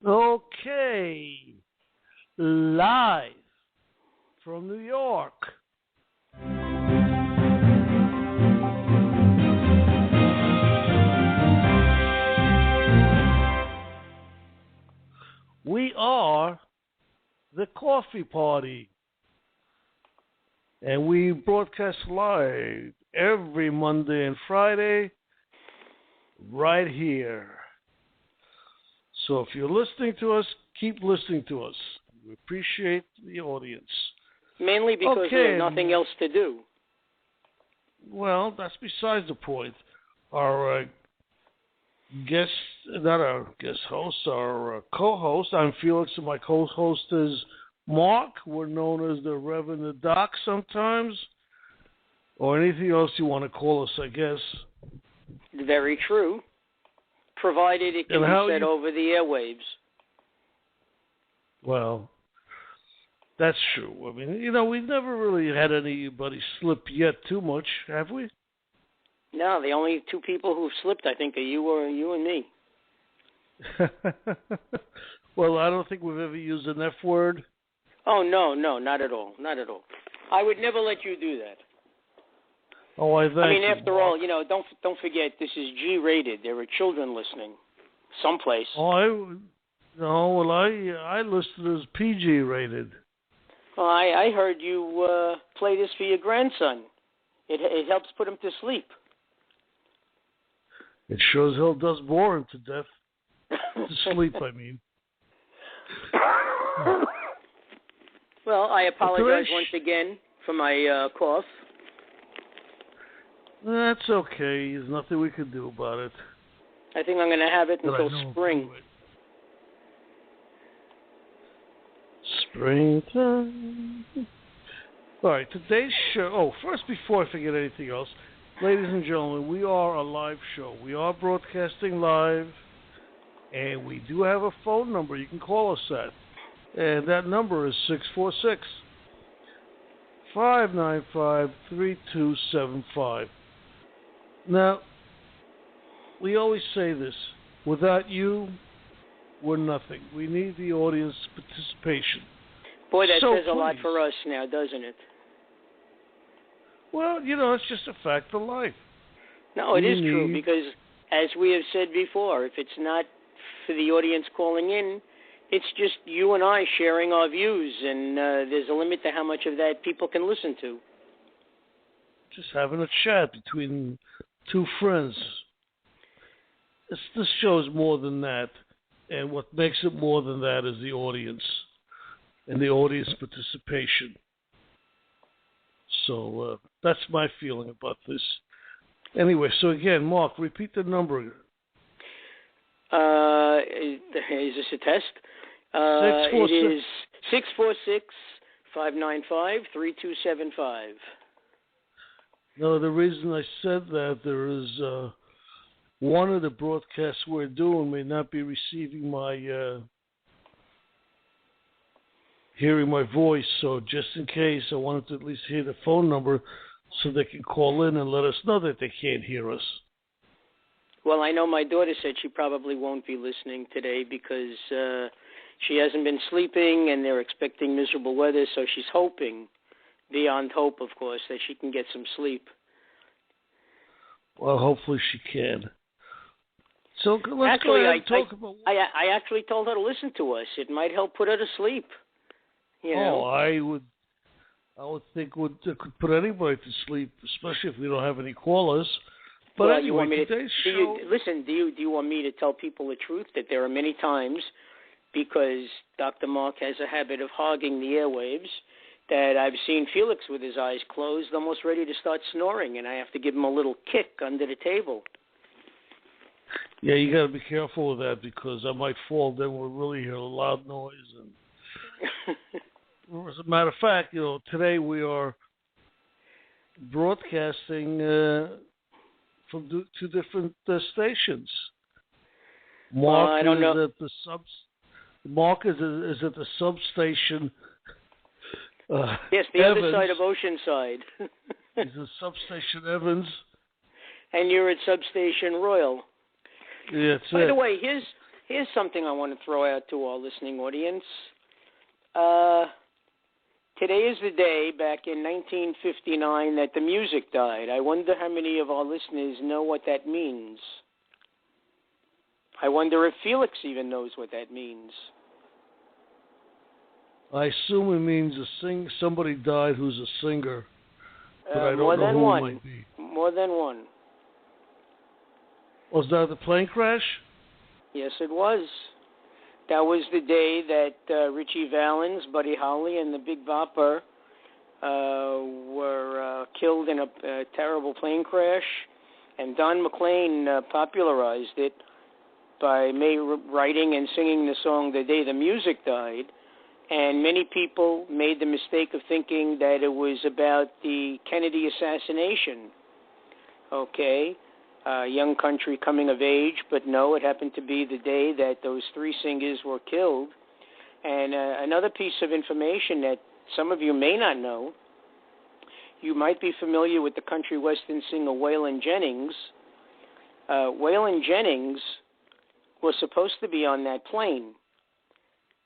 Okay, live from New York. We are the Coffee Party, and we broadcast live every Monday and Friday right here. So if you're listening to us, keep listening to us. We appreciate the audience. Mainly because we have nothing else to do. Well, that's besides the point. Our guest, not our guest host, our co-host, I'm Felix, and my co-host is Mark. We're known as the Reverend the Doc sometimes, or anything else you want to call us, I guess. Very true. Provided it can be said over the airwaves. Well, that's true. I mean, we've never really had anybody slip yet too much, have we? No, the only two people who've slipped, I think, are you and me. Well, I don't think we've ever used an F word. Oh, no, not at all. Not at all. I would never let you do that. Oh, I mean, after all, don't forget, this is G-rated. There are children listening someplace. Oh, I listed as PG-rated. Well, I heard you play this for your grandson. It helps put him to sleep. It sure as hell does bore him to death. To sleep, I mean. Well, I apologize once again for my cough. That's okay. There's nothing we can do about it. I think I'm going to have it until spring. Springtime. All right, today's show. Oh, first, before I forget anything else, ladies and gentlemen, we are a live show. We are broadcasting live, and we do have a phone number you can call us at. And that number is 646-595-3275. Now, we always say this. Without you, we're nothing. We need the audience participation. Boy, that says a lot for us now, doesn't it? Well, it's just a fact of life. No, it is true, because as we have said before, if it's not for the audience calling in, it's just you and I sharing our views, and there's a limit to how much of that people can listen to. Just having a chat between two friends. This show is more than that, and what makes it more than that is the audience and the audience participation. So that's my feeling about this. Anyway, so again, Mark, repeat the number. Is this a test? It is 646-595-3275. No, the reason I said that, there is one of the broadcasts we're doing may not be receiving my hearing my voice, so just in case, I wanted to at least hear the phone number so they can call in and let us know that they can't hear us. Well, I know my daughter said she probably won't be listening today because she hasn't been sleeping and they're expecting miserable weather, so she's hoping, beyond hope, of course, that she can get some sleep. Well, hopefully she can. So let's go ahead and talk about... I actually told her to listen to us. It might help put her to sleep. I would think it could put anybody to sleep, especially if we don't have any callers. But well, anyway, today's show... Do you want me to tell people the truth, that there are many times, because Dr. Mark has a habit of hogging the airwaves, that I've seen Felix with his eyes closed, almost ready to start snoring, and I have to give him a little kick under the table. Yeah, you got to be careful with that, because I might fall, then we'll really hear a loud noise. And as a matter of fact, today we are broadcasting from two different stations. Mark I don't know. Mark is at the substation. Yes, the Evans. other side of Oceanside. He's at substation Evans. And you're at substation Royal. Yeah, By the way, Here's something I want to throw out to our listening audience. Today is the day back in 1959 that the music died. I wonder how many of our listeners know what that means. I wonder if Felix even knows what that means. I assume it means somebody died who's a singer, but I don't know who it might be. More than one. Was that the plane crash? Yes, it was. That was the day that Richie Valens, Buddy Holly, and the Big Bopper were killed in a terrible plane crash, and Don McLean popularized it by writing and singing the song "The Day the Music Died," and many people made the mistake of thinking that it was about the Kennedy assassination. Okay. Young country coming of age, but no, it happened to be the day that those three singers were killed. And another piece of information that some of you may not know, you might be familiar with the country western singer Waylon Jennings. Waylon Jennings was supposed to be on that plane,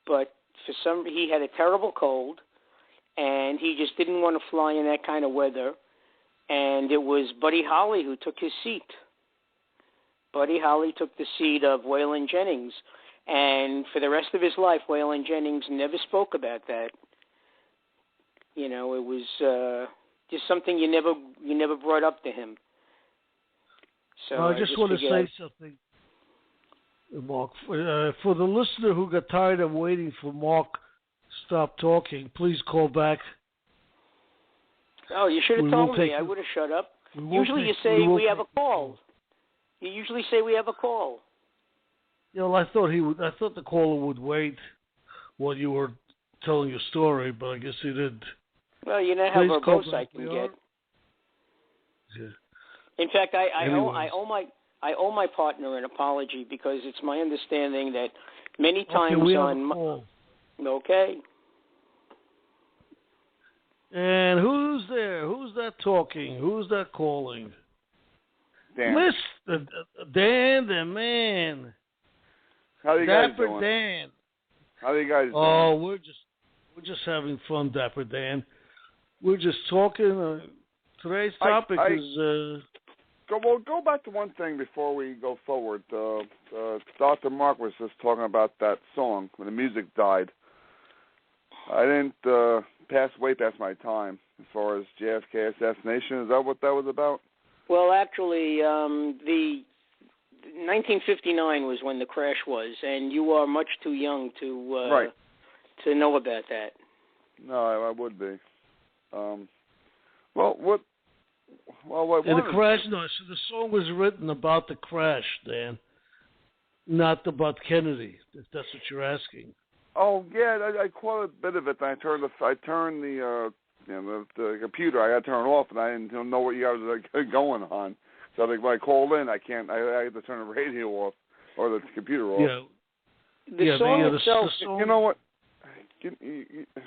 but he had a terrible cold, and he just didn't want to fly in that kind of weather, and it was Buddy Holly who took his seat. Buddy Holly took the seat of Waylon Jennings, and for the rest of his life, Waylon Jennings never spoke about that. You know, it was just something you never brought up to him. So I just want to say something, Mark. For the listener who got tired of waiting for Mark to stop talking, please call back. Oh, you should have told me. I would have shut up. Usually you say we have a call. You usually say we have a call. You know, I thought the caller would wait while you were telling your story, but I guess he didn't. Well, you know how verbose I can get. Yeah. In fact, I owe my partner an apology because it's my understanding that many times Okay. And who's there? Who's that talking? Who's that calling? Dan. Dan, the man. How are you guys Dapper doing? Dan. How are you guys doing? Oh, we're just having fun, Dapper Dan. We're just talking. Today's topic is. Go back to one thing before we go forward. Dr. Mark was just talking about that song when the music died. I didn't way past my time as far as JFK assassination. Is that what that was about? Well, actually, the 1959 was when the crash was, and you are much too young to know about that. No, I would be. And the crash? No, so the song was written about the crash, Dan, not about Kennedy. If that's what you're asking. Oh yeah, I caught a bit of it. And I turned the computer. I got to turn it off, and I didn't know what you guys were going on. So when I called in, I had to turn the radio off or the computer off. Yeah. The song itself. You know what?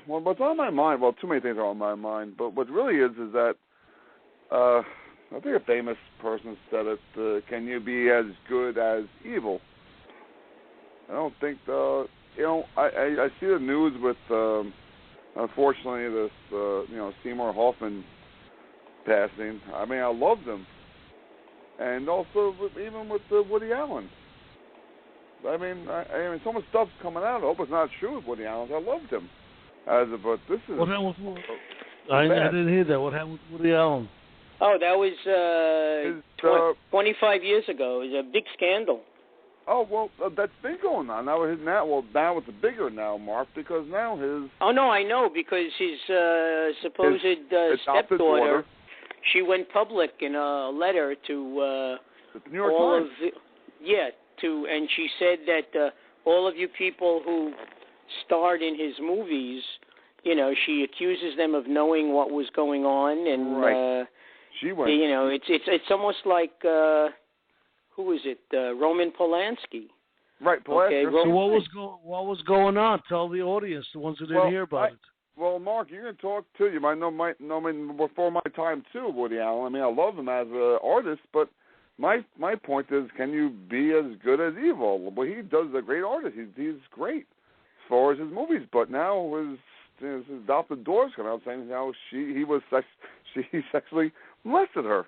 Well, what's on my mind? Well, too many things are on my mind. But what really is that I think a famous person said it. Can you be as good as evil? I don't think I see the news with unfortunately this Seymour Hoffman passing. I mean, I loved him, and also even with Woody Allen. I mean, so much stuff's coming out. I hope it's not true with Woody Allen. I loved him, but this is. What happened with Woody? I didn't hear that. What happened with Woody Allen? Oh, that was 25 years ago. It was a big scandal. Oh, well, that's been going on. Now it's bigger now, Mark, because now his... Oh, no, I know, because his supposed stepdaughter, she went public in a letter to the New York Times. And she said that all of you people who starred in his movies, she accuses them of knowing what was going on, and she went. It's almost like who is it? Roman Polanski. Right, Polanski. Okay, so what was going on? Tell the audience, the ones who didn't hear about it. Well, Mark, you're going to talk too. You might know me before my time too, Woody Allen. I mean, I love him as an artist, but my point is, can you be as good as evil? Well, he does a great artist. He's great as far as his movies. But now his adopted daughter's come out saying how he sexually molested her.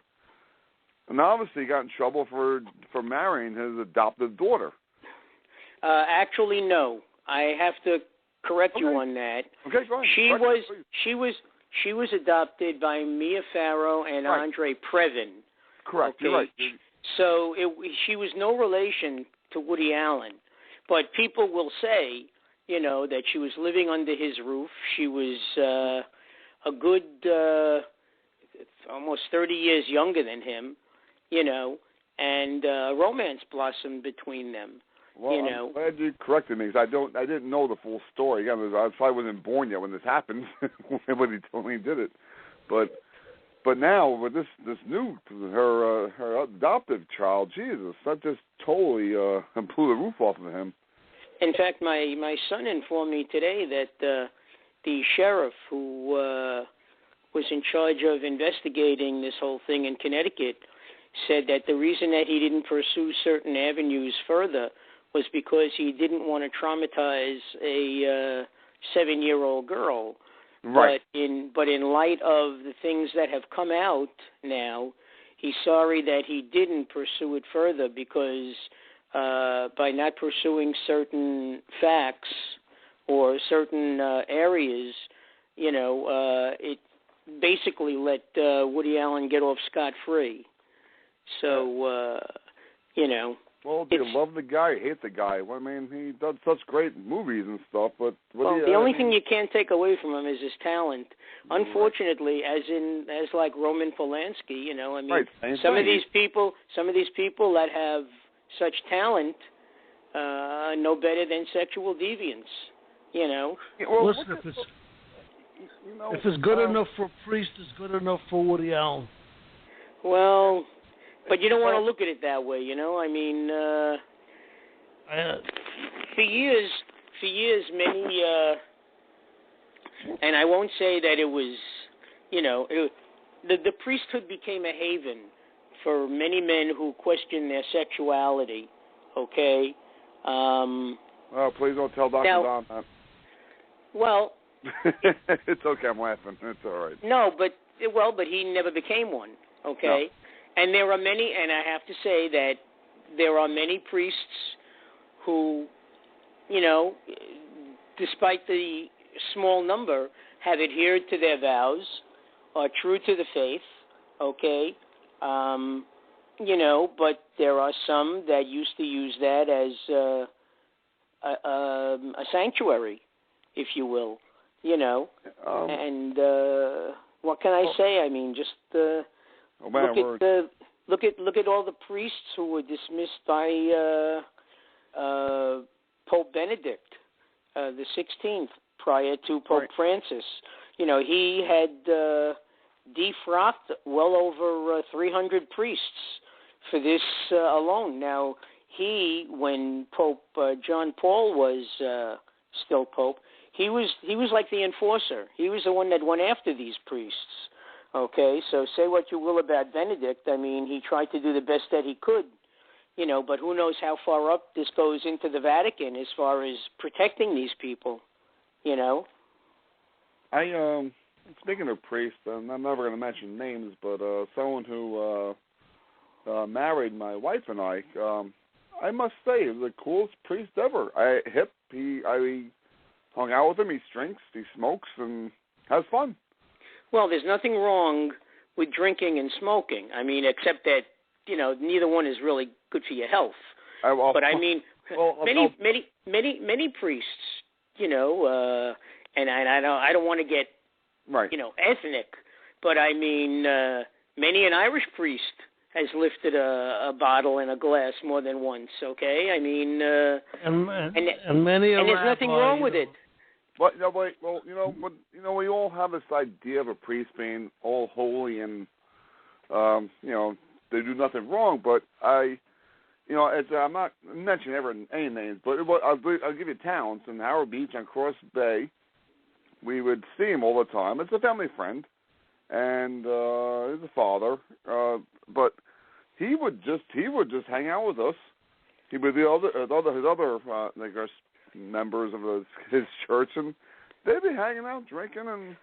And obviously he got in trouble for marrying his adopted daughter. Actually, no. I have to correct you on that. Okay, go ahead. She was adopted by Mia Farrow and Andre Previn. Correct. Okay? You're right. So she was no relation to Woody Allen. But people will say, that she was living under his roof. She was a good almost 30 years younger than him, and romance blossomed between them. Well, I'm glad you corrected me because I didn't know the full story. Again, I probably wasn't born yet when this happened when he told me he did it. But now with this new her adoptive child, Jesus, that just totally blew the roof off of him. In fact, my son informed me today that the sheriff who was in charge of investigating this whole thing in Connecticut said that the reason that he didn't pursue certain avenues further was because he didn't want to traumatize a 7-year-old girl. Right. But in light of the things that have come out now, he's sorry that he didn't pursue it further because by not pursuing certain facts or certain areas, it basically let Woody Allen get off scot-free. So, Well, do you love the guy or hate the guy? Well, I mean, he does such great movies and stuff, but... the only thing you can't take away from him is his talent. Unfortunately, as like Roman Polanski, some of these people that have such talent know better than sexual deviance, Well, listen, if it's good enough for a priest, it's good enough for Woody Allen. Well... But you don't want to look at it that way, for years, many, and I won't say that it was, the priesthood became a haven for many men who questioned their sexuality, okay? Oh, please don't tell Dr. Don that. Well... It's okay, I'm laughing. It's all right. No, but he never became one, okay? No. And there are many, and I have to say that there are many priests who, despite the small number, have adhered to their vows, are true to the faith, okay? But there are some that used to use that as a sanctuary, if you will, and what can I say? I mean, just... Look at all the priests who were dismissed by Pope Benedict the 16th prior to Pope Francis. He had defrocked well over 300 priests for this alone. Now, when Pope John Paul was still Pope, he was like the enforcer. He was the one that went after these priests. Okay, so say what you will about Benedict. I mean, he tried to do the best that he could, but who knows how far up this goes into the Vatican as far as protecting these people, I, speaking of priests, I'm never going to mention names, but someone who married my wife and I must say, he was the coolest priest ever. I hung out with him, he drinks, he smokes, and has fun. Well, there's nothing wrong with drinking and smoking. I mean, except that, neither one is really good for your health. But I mean, many priests, and I don't want to get, ethnic, but I mean, many an Irish priest has lifted a bottle and a glass more than once. Okay, I mean, and many, and there's nothing wrong with it. But we all have this idea of a priest being all holy and they do nothing wrong. But I'm not mentioning any names, but I'll give you towns in Howard Beach on Cross Bay. We would see him all the time. It's a family friend, and he's a father. But he would just hang out with us. He would his other members of his church, and they'd be hanging out, drinking, and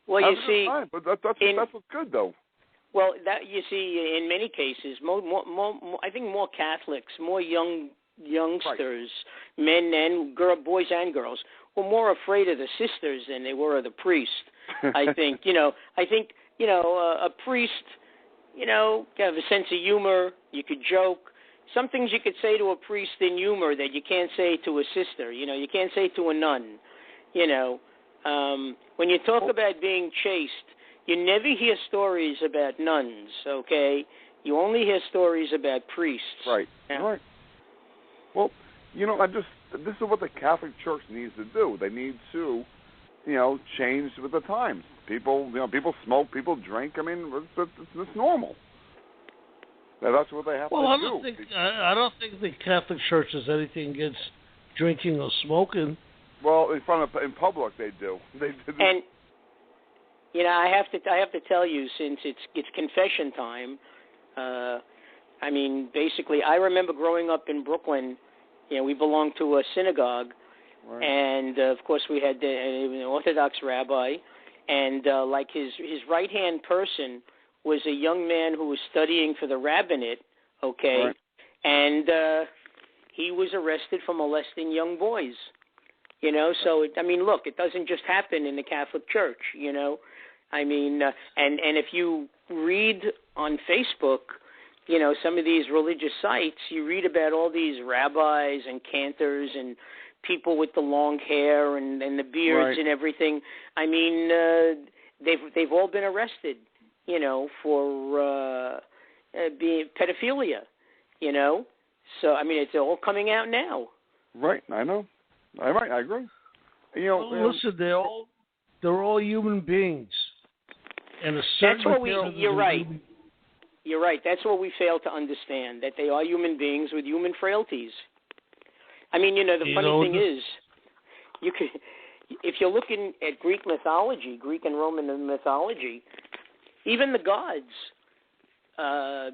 well, having you a see, good time. But that's what's good, though. Well, that you see, in many cases, more I think more Catholics, more youngsters, right. Men and boys and girls, were more afraid of the sisters than they were of the priest. I think, a priest, have a sense of humor. You could joke. Some things you could say to a priest in humor that you can't say to a sister. You can't say to a nun. When you talk about being chaste, you never hear stories about nuns, okay? You only hear stories about priests. Right. Yeah. Right. Well, this is what the Catholic Church needs to do. They need to, change with the times. People smoke, people drink. I mean, it's normal. That's what they have to do. I don't think the Catholic Church has anything against drinking or smoking. Well, in public they do. They do. And I have to tell you, since it's confession time. Basically, I remember growing up in Brooklyn. We belonged to a synagogue, right. And of course we had an Orthodox rabbi, and like his right-hand person was a young man who was studying for the rabbinate. Okay, right. And he was arrested for molesting young boys. So look, it doesn't just happen in the Catholic Church. And if you read on Facebook, some of these religious sites, you read about all these rabbis and cantors and people with the long hair and the beards, right. And everything. They've all been arrested, for being pedophilia, So, it's all coming out now. Right, I know. I agree. Listen, they're all human beings. And that's what you're right. You're right. That's what we fail to understand, that they are human beings with human frailties. The funny thing is, if you're looking at Greek mythology, Greek and Roman mythology, even the gods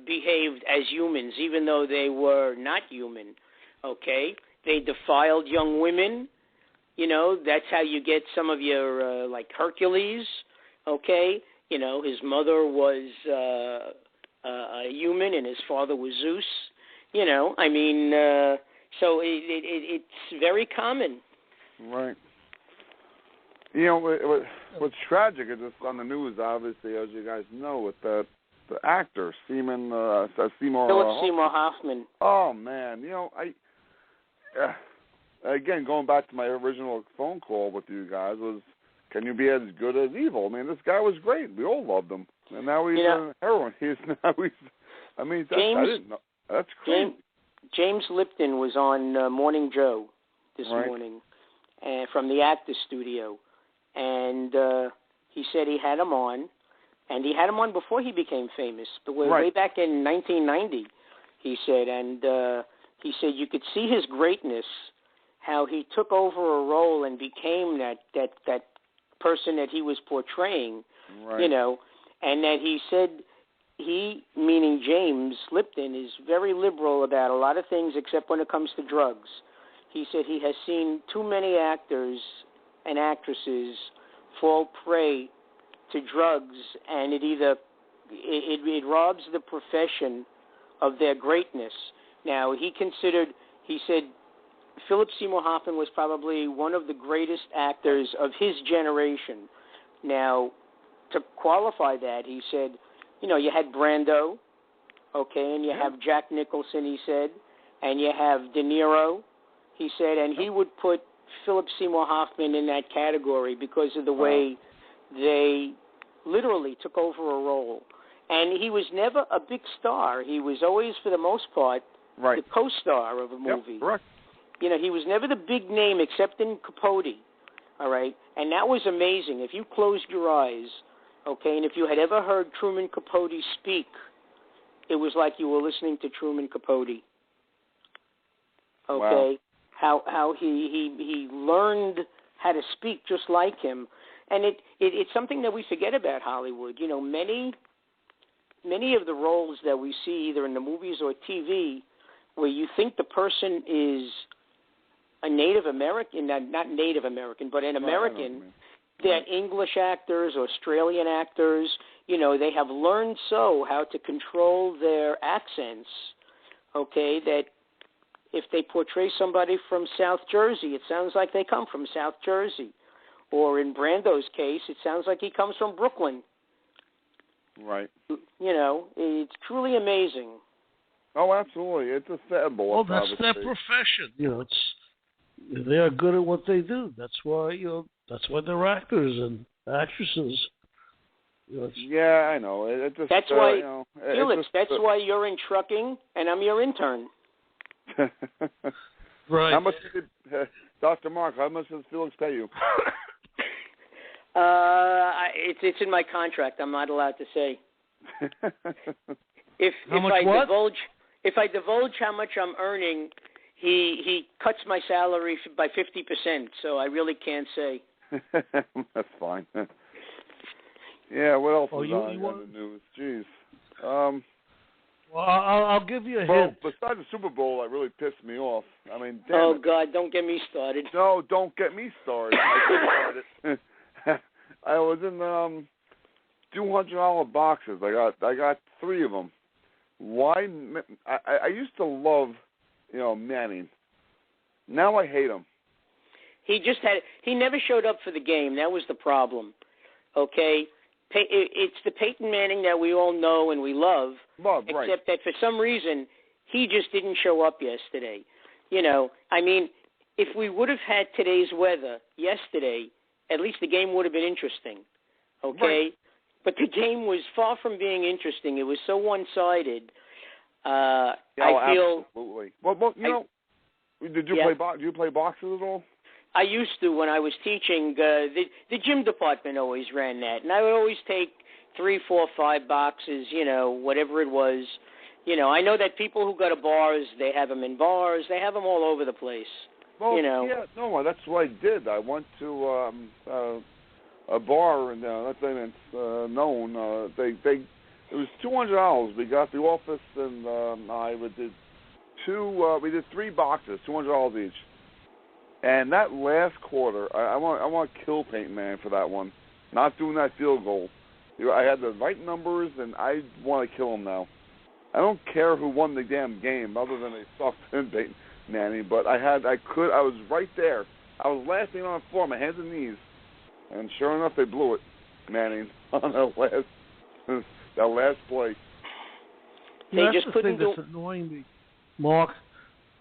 behaved as humans, even though they were not human. Okay? They defiled young women. That's how you get some of your, like Hercules. Okay? His mother was a human and his father was Zeus. So it's very common. Right. What's tragic is just on the news, obviously, as you guys know, with the actor, Philip Seymour Hoffman. Oh, man. Again, going back to my original phone call with you guys, was, can you be as good as evil? This guy was great. We all loved him. And now he's a heroine. I didn't know. That's crazy. James Lipton was on Morning Joe this morning from the Actors Studio. And he said he had him on. And he had him on before he became famous. But way back in 1990, he said. And he said you could see his greatness, how he took over a role and became that person that he was portraying, and that he said he, meaning James Lipton, is very liberal about a lot of things except when it comes to drugs. He said he has seen too many actors and actresses fall prey to drugs, and it robs the profession of their greatness. Now, he said Philip Seymour Hoffman was probably one of the greatest actors of his generation. Now, to qualify that, he said, you had Brando, okay, and you have Jack Nicholson, he said, and you have De Niro, he said, and he would put Philip Seymour Hoffman in that category because of the way they literally took over a role. And he was never a big star. He was always, for the most part, the co-star of a movie. Yep, correct. He was never the big name except in Capote, all right? And that was amazing. If you closed your eyes, okay, and if you had ever heard Truman Capote speak, it was like you were listening to Truman Capote, okay? Wow. How he learned how to speak just like him. And it's something that we forget about Hollywood. Many many of the roles that we see either in the movies or TV, where you think the person is a Native American, not Native American, but an American, that English actors, Australian actors, they have learned how to control their accents, okay, that if they portray somebody from South Jersey, it sounds like they come from South Jersey. Or in Brando's case, it sounds like he comes from Brooklyn. Right. It's truly amazing. Oh, absolutely. It's a sad boy. Well, that's their profession. They are good at what they do. That's why they're actors and actresses. Yeah, I know. That's why, Felix. That's why you're in trucking and I'm your intern. Right. How much did Dr. Mark? How much does Felix pay you? It's in my contract. I'm not allowed to say. If I divulge how much I'm earning, he cuts my salary by 50%. So I really can't say. That's fine. Yeah. What else is on the news? Jeez. Well, I'll give you a hint. Besides the Super Bowl, that really pissed me off. I mean, damn Oh it. God, don't get me started. No, don't get me started. I was in $200 boxes. I got 3 of them. Why? I used to love, Manning. Now I hate him. He never showed up for the game. That was the problem. Okay, it's the Peyton Manning that we all know and we love. Except that for some reason he just didn't show up yesterday. I mean, if we would have had today's weather yesterday, at least the game would have been interesting. Okay? Right. But the game was far from being interesting. It was so one-sided. I feel. Absolutely. Well, did you play boxes at all? I used to when I was teaching. The gym department always ran that, and I would always take 3, 4, 5 boxes. Whatever it was. I know that people who go to bars, they have them in bars. They have them all over the place. Well, yeah, no, that's what I did. I went to a bar, and that's known. It was $200. We got the office, and we did 3 boxes, $200 each. And that last quarter, I want to kill Peyton Manning for that one, not doing that field goal. I had the right numbers, and I want to kill him now. I don't care who won the damn game, other than they sucked in Peyton Manning. But I was right there. I was laughing on the floor, my hands and knees, and sure enough, they blew it, Manning, on that last play. That's the thing that's annoying me, Mark.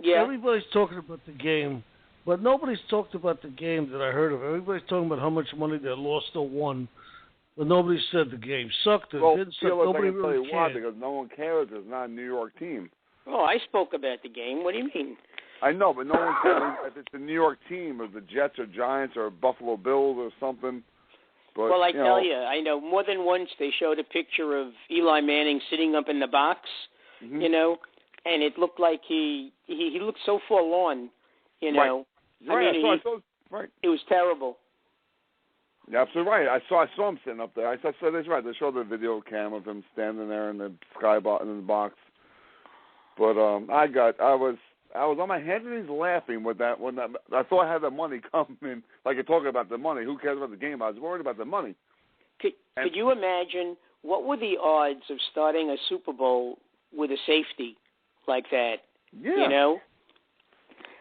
Yeah. Everybody's talking about the game, but nobody's talked about the game that I heard of. Everybody's talking about how much money they lost or won, but nobody said the game sucked or didn't suck. Nobody really cared. Because no one cares. It's not a New York team. Oh, I spoke about the game. What do you mean? I know, but no one cares if it's a New York team or the Jets or Giants or Buffalo Bills or something. But, well, I tell you, I know more than once they showed a picture of Eli Manning sitting up in the box, mm-hmm. And it looked like he looked so forlorn, Right. I saw, right. It was terrible. You're absolutely right. I saw him sitting up there. I saw that's right. They showed the video cam of him standing there in the in the box. But I was on my hands and knees laughing with that when I thought I had the money coming. Like you're talking about the money. Who cares about the game? I was worried about the money. Could you imagine what were the odds of starting a Super Bowl with a safety like that? Yeah.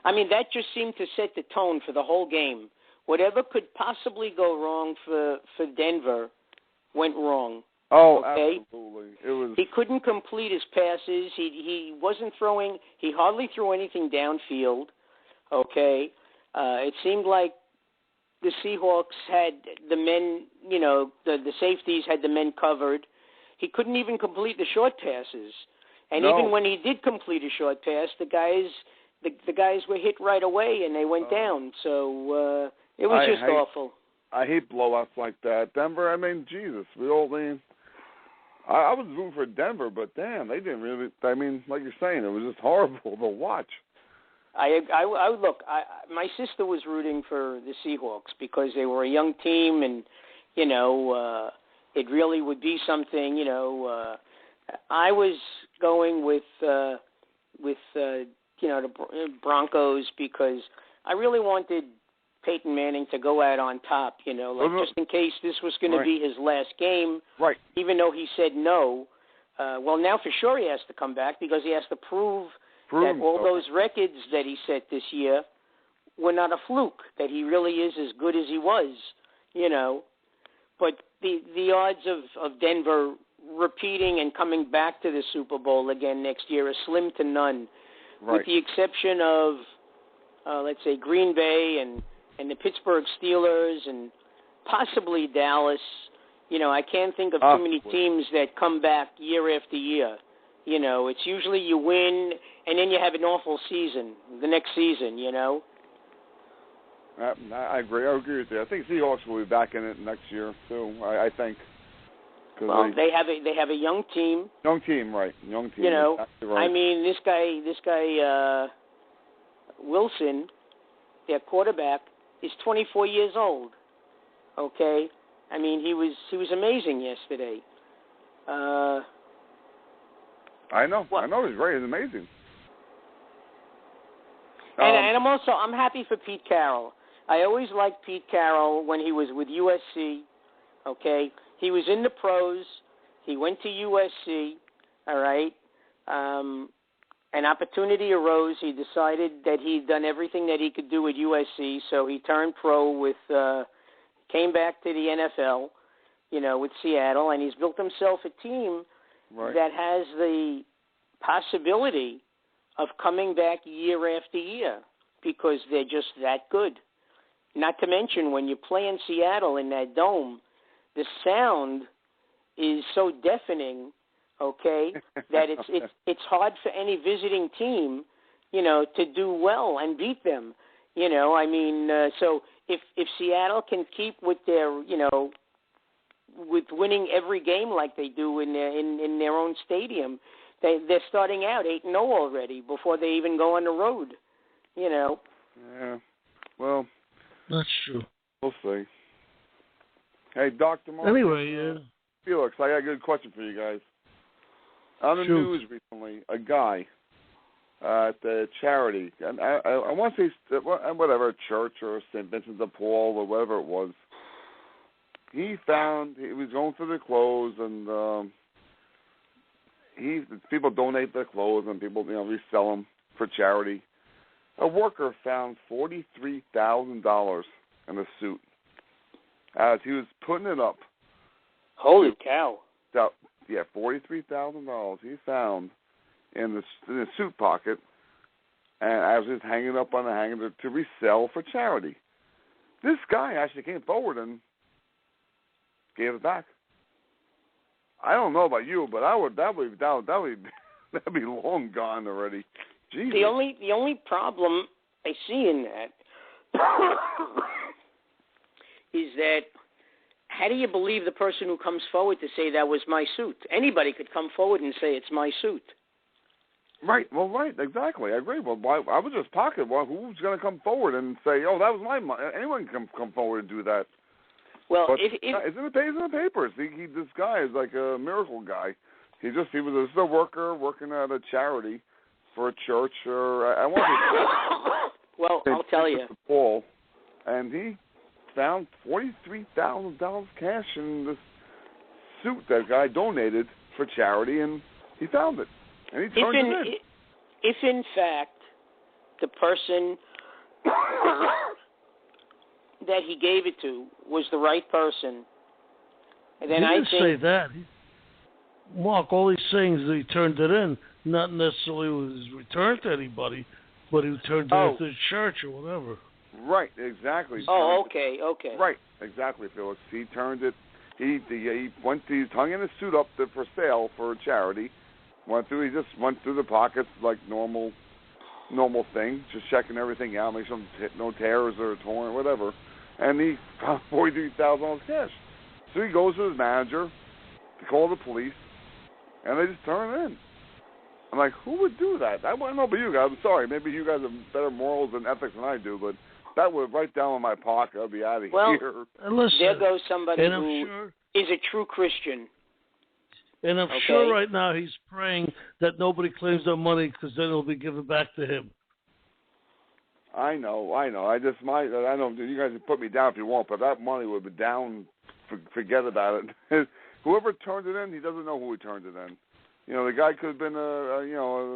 I mean, that just seemed to set the tone for the whole game. Whatever could possibly go wrong for Denver went wrong. Oh, okay? Absolutely. It was. He couldn't complete his passes. He wasn't throwing. He hardly threw anything downfield. Okay. It seemed like the Seahawks had the men. The safeties had the men covered. He couldn't even complete the short passes. And even when he did complete a short pass, the guys were hit right away and they went down. So it was just awful. I hate blowouts like that. Denver, I mean, Jesus, I was rooting for Denver, but damn, they didn't really. I mean, like you're saying, it was just horrible to watch. Look. My sister was rooting for the Seahawks because they were a young team, and it really would be something. I was going with the Broncos because I really wanted Peyton Manning to go out on top, just in case this was going to be his last game. Right. Even though he said no. Well, now for sure he has to come back because he has to prove that all those records that he set this year were not a fluke, that he really is as good as he was, But the odds of Denver repeating and coming back to the Super Bowl again next year are slim to none, with the exception of, let's say, Green Bay and the Pittsburgh Steelers and possibly Dallas. I can't think of too many teams that come back year after year. It's usually you win and then you have an awful season the next season, I agree. I agree with you. I think Seahawks will be back in it next year too. I think. Well, they have a young team. Young team, right? Young team. Exactly right. I mean, this guy Wilson, their quarterback, is 24 years old. Okay, I mean he was amazing yesterday. I know. He's great. He's amazing. And I'm happy for Pete Carroll. I always liked Pete Carroll when he was with USC. Okay, he was in the pros. He went to USC. All right. An opportunity arose. He decided that he'd done everything that he could do at USC, so he turned pro came back to the NFL, with Seattle, and he's built himself a team that has the possibility of coming back year after year because they're just that good. Not to mention when you play in Seattle in that dome, the sound is so deafening, okay, that it's hard for any visiting team, to do well and beat them. So if Seattle can keep with their, with winning every game like they do in their own stadium, they're starting out 8-0 already before they even go on the road. Yeah. Well, that's true. We'll see. Hey, Dr. Mark. Anyway, Felix, I got a good question for you guys. On the news recently, a guy at the charity, and I want to say whatever, church or St. Vincent de Paul or whatever it was, he was going through the clothes and people donate their clothes and people resell them for charity. A worker found $43,000 in a suit as he was putting it up. Holy cow! Yeah, $43,000 he found in the suit pocket, and I was just hanging up on the hanger to resell for charity. This guy actually came forward and gave it back. I don't know about you, but that'd be long gone already. Jesus. The only problem I see in that is that how do you believe the person who comes forward to say that was my suit? Anybody could come forward and say it's my suit. Right. Well, right. Exactly. I agree. Well, I was just talking. Well, who's going to come forward and say, "Oh, that was my money"? Anyone can come forward and do that. Well, but it's in the papers. This guy is like a miracle guy. He was a worker working at a charity for a church, or I want to. Well, I'll tell you. Paul, and he found $43,000 cash in this suit that guy donated for charity, and he found it, and he turned it in. If in fact the person that he gave it to was the right person, then I think... He didn't say that. Mark, all he's saying is that he turned it in, not necessarily was returned to anybody, but he turned it into the church or whatever. Right, exactly. Okay. Right, exactly, Felix. He turned it. He hung in his suit up for sale for a charity. He just went through the pockets like normal thing, just checking everything out, make sure no tears or torn or whatever. And he found $43,000 cash. So he goes to his manager to call the police, and they just turn it in. I'm like, who would do that? I want to know about you guys. I'm sorry, maybe you guys have better morals and ethics than I do, but that would right down in my pocket. I'd be out of here. Well, there goes somebody who is a true Christian. And I'm Okay? sure right now he's praying that nobody claims their money because then it'll be given back to him. I know. I know you guys can put me down if you want, but that money would be down. Forget about it. Whoever turned it in, he doesn't know who he turned it in. You know, the guy could have been a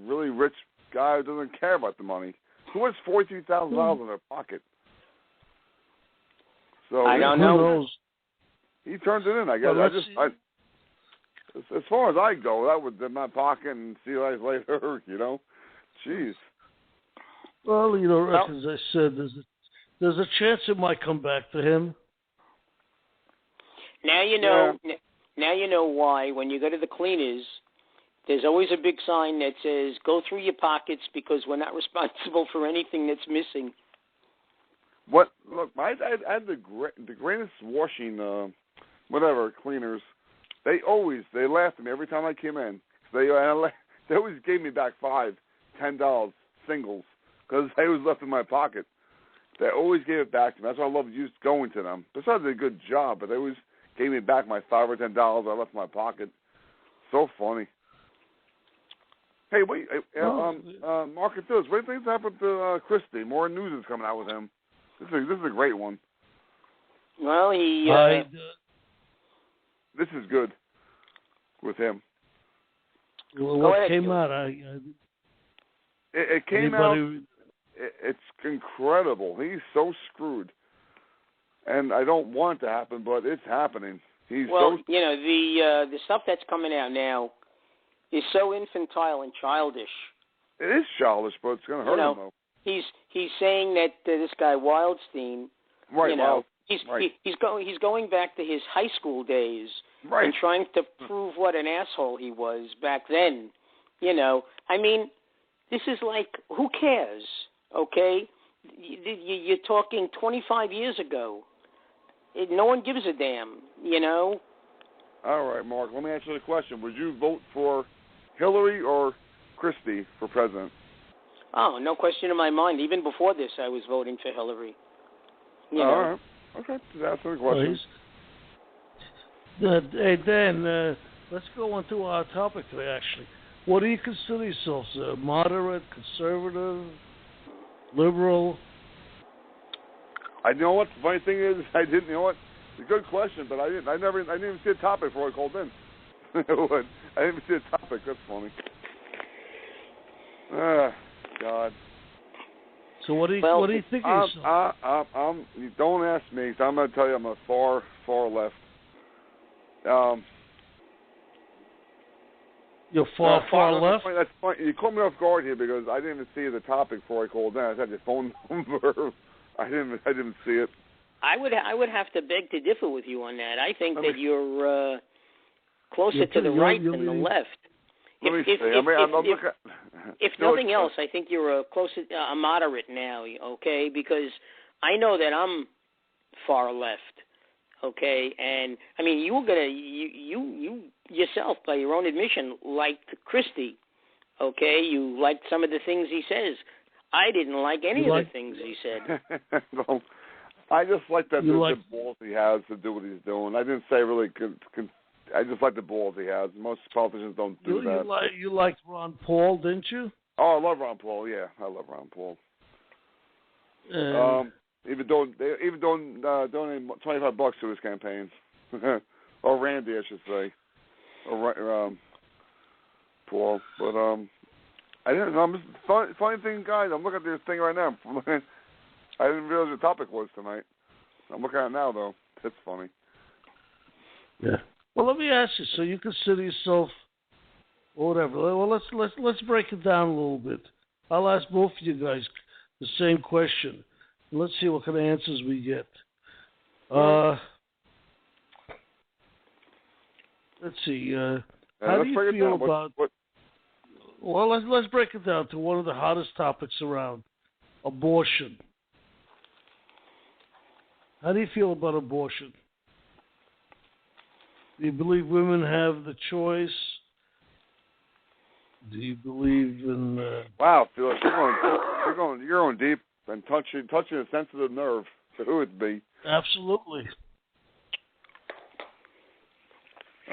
really rich guy who doesn't care about the money. Who has $42,000 in their pocket? So I don't who know. knows? He turned it in. I guess. As far as I go, that was in my pocket, and see you guys later. You know, jeez. Well, you know, as I said, there's a chance it might come back to him. Now you know. Yeah. Now you know why when you go to the cleaners, there's always a big sign that says, "Go through your pockets because we're not responsible for anything that's missing." What? Look, I had the greatest washing, cleaners. They laughed at me every time I came in. They always gave me back $5, $10 singles because they was left in my pocket. They always gave it back to me. That's why I love going to them. Besides, they did a good job, but they always gave me back my $5 or $10 I left in my pocket. So funny. Hey, wait, Mark and Phyllis, what do you think's happened to Christie? More news is coming out with him. This is a great one. Well, this is good with him. Well, what came out? It came out. It's incredible. He's so screwed, and I don't want it to happen, but it's happening. You know, the stuff that's coming out now is so infantile and childish. It is childish, but it's going to hurt him though. He's saying that this guy Wildstein, right? You know, right. He's going back to his high school days, right? And trying to prove what an asshole he was back then. You know, I mean, this is like, who cares? Okay, you're talking 25 years ago. No one gives a damn. You know. All right, Mark. Let me answer the question. Would you vote for Hillary or Christie for president? Oh, no question in my mind. Even before this, I was voting for Hillary. You know. All right. Okay, that's the question. Hey, Dan, let's go on to our topic today, actually. What do you consider yourself? Moderate, conservative, liberal? You know what? The funny thing is, I didn't. You know what? It's a good question, but I didn't even see a topic before I called in. I didn't even see a topic. That's funny. God. So what do you think of yourself? You don't ask me. So I'm going to tell you, I'm a far left. You're far left. That's funny. You caught me off guard here because I didn't even see the topic before I called in. I had your phone number. I didn't see it. I would have to beg to differ with you on that. I think that you're closer to the right than the left. If nothing else, I think you're a moderate now, okay? Because I know that I'm far left, okay? And I mean, you yourself, by your own admission, liked Christie, okay? You liked some of the things he says. I didn't like any of the things he said. No, I just like the balls he has to do what he's doing. I didn't say really. I just like the balls he has. Most politicians don't do that. You liked Ron Paul, didn't you? Oh, I love Ron Paul. Yeah, I love Ron Paul. Even donating $25 to his campaigns, or Randy, I should say, or Paul. But I didn't know. Funny thing, guys. I'm looking at this thing right now. I didn't realize the topic was tonight. I'm looking at it now, though. That's funny. Yeah. Well, let me ask you. So you consider yourself, or whatever. Well, let's break it down a little bit. I'll ask both of you guys the same question. Let's see what kind of answers we get. Let's see. How do you feel about? Well, let's break it down to one of the hottest topics around: abortion. How do you feel about abortion? Do you believe women have the choice? Do you believe in? Wow, Felix, you're going deep and touching a sensitive nerve. Who would be? Absolutely.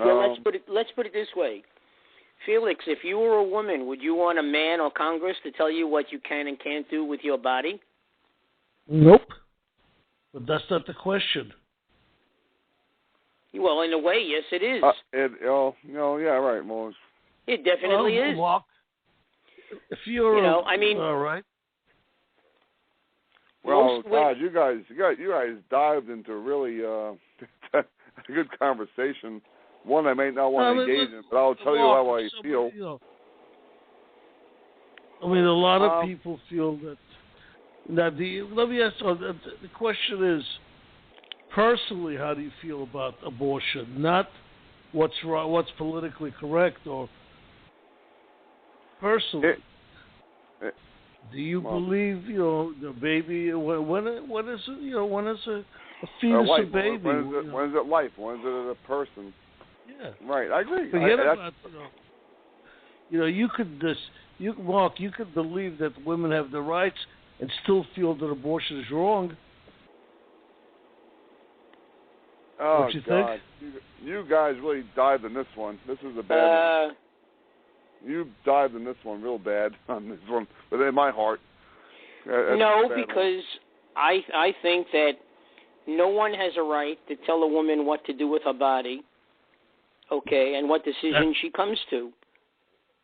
Well, let's put it this way. Felix, if you were a woman, would you want a man or Congress to tell you what you can and can't do with your body? Nope. But that's not the question. Well, in a way, yes, it is. Yeah, right. Well, it definitely is. Mark, if you're, all right. Well, God, you guys dived into really a good conversation. One I may not want to engage in, but I'll tell you how I feel. A lot of people feel that. Let me ask you, the question is, personally, how do you feel about abortion? Not what's wrong, what's politically correct, or personally. Do you believe, the baby, when is it, when is a fetus a baby? When is it life? When is it a person? Yeah. Right, I agree. Forget about, Mark, you could believe that women have the rights and still feel that abortion is wrong. Oh, what you God. think? You guys really dived in this one. This is a bad one. You dived in this one real bad on this one, but in my heart. No, because I think that no one has a right to tell a woman what to do with her body, okay, and what decision she comes to.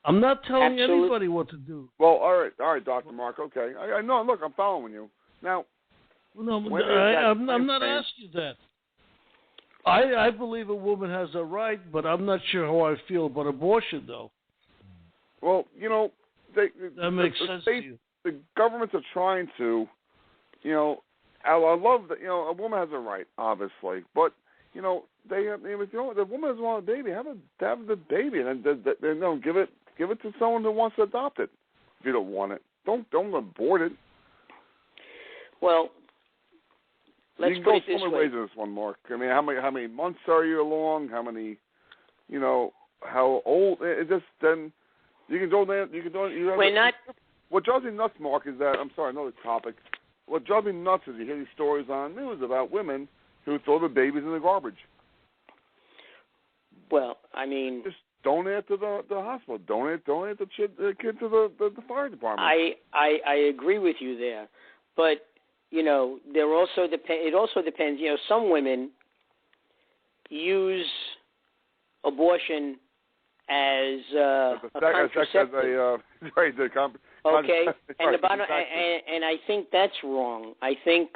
I'm not telling anybody what to do. Well, all right, Dr. Mark, okay. I know, look, I'm following you. Now, no, I'm not asking you that. I believe a woman has a right, but I'm not sure how I feel about abortion, though. Well, that makes sense to you. The governments are trying to, I love that, a woman has a right, obviously, but, the woman doesn't want a baby, have the baby, and then give it to someone who wants to adopt it. If you don't want it, don't abort it. Well, let's you can put go it this so many way. ways in this one, Mark. I mean, how many months are you along? How many, how old? It just then you can go there. We're not. What drives me nuts, Mark, is that another topic. What drives me nuts is you hear these stories on news about women who throw their babies in the garbage. Well, I mean, just donate to the hospital. Donate the kid to the fire department. I agree with you there, but there also it also depends. Some women use abortion as a contraceptive. Okay, and and I think that's wrong. I think,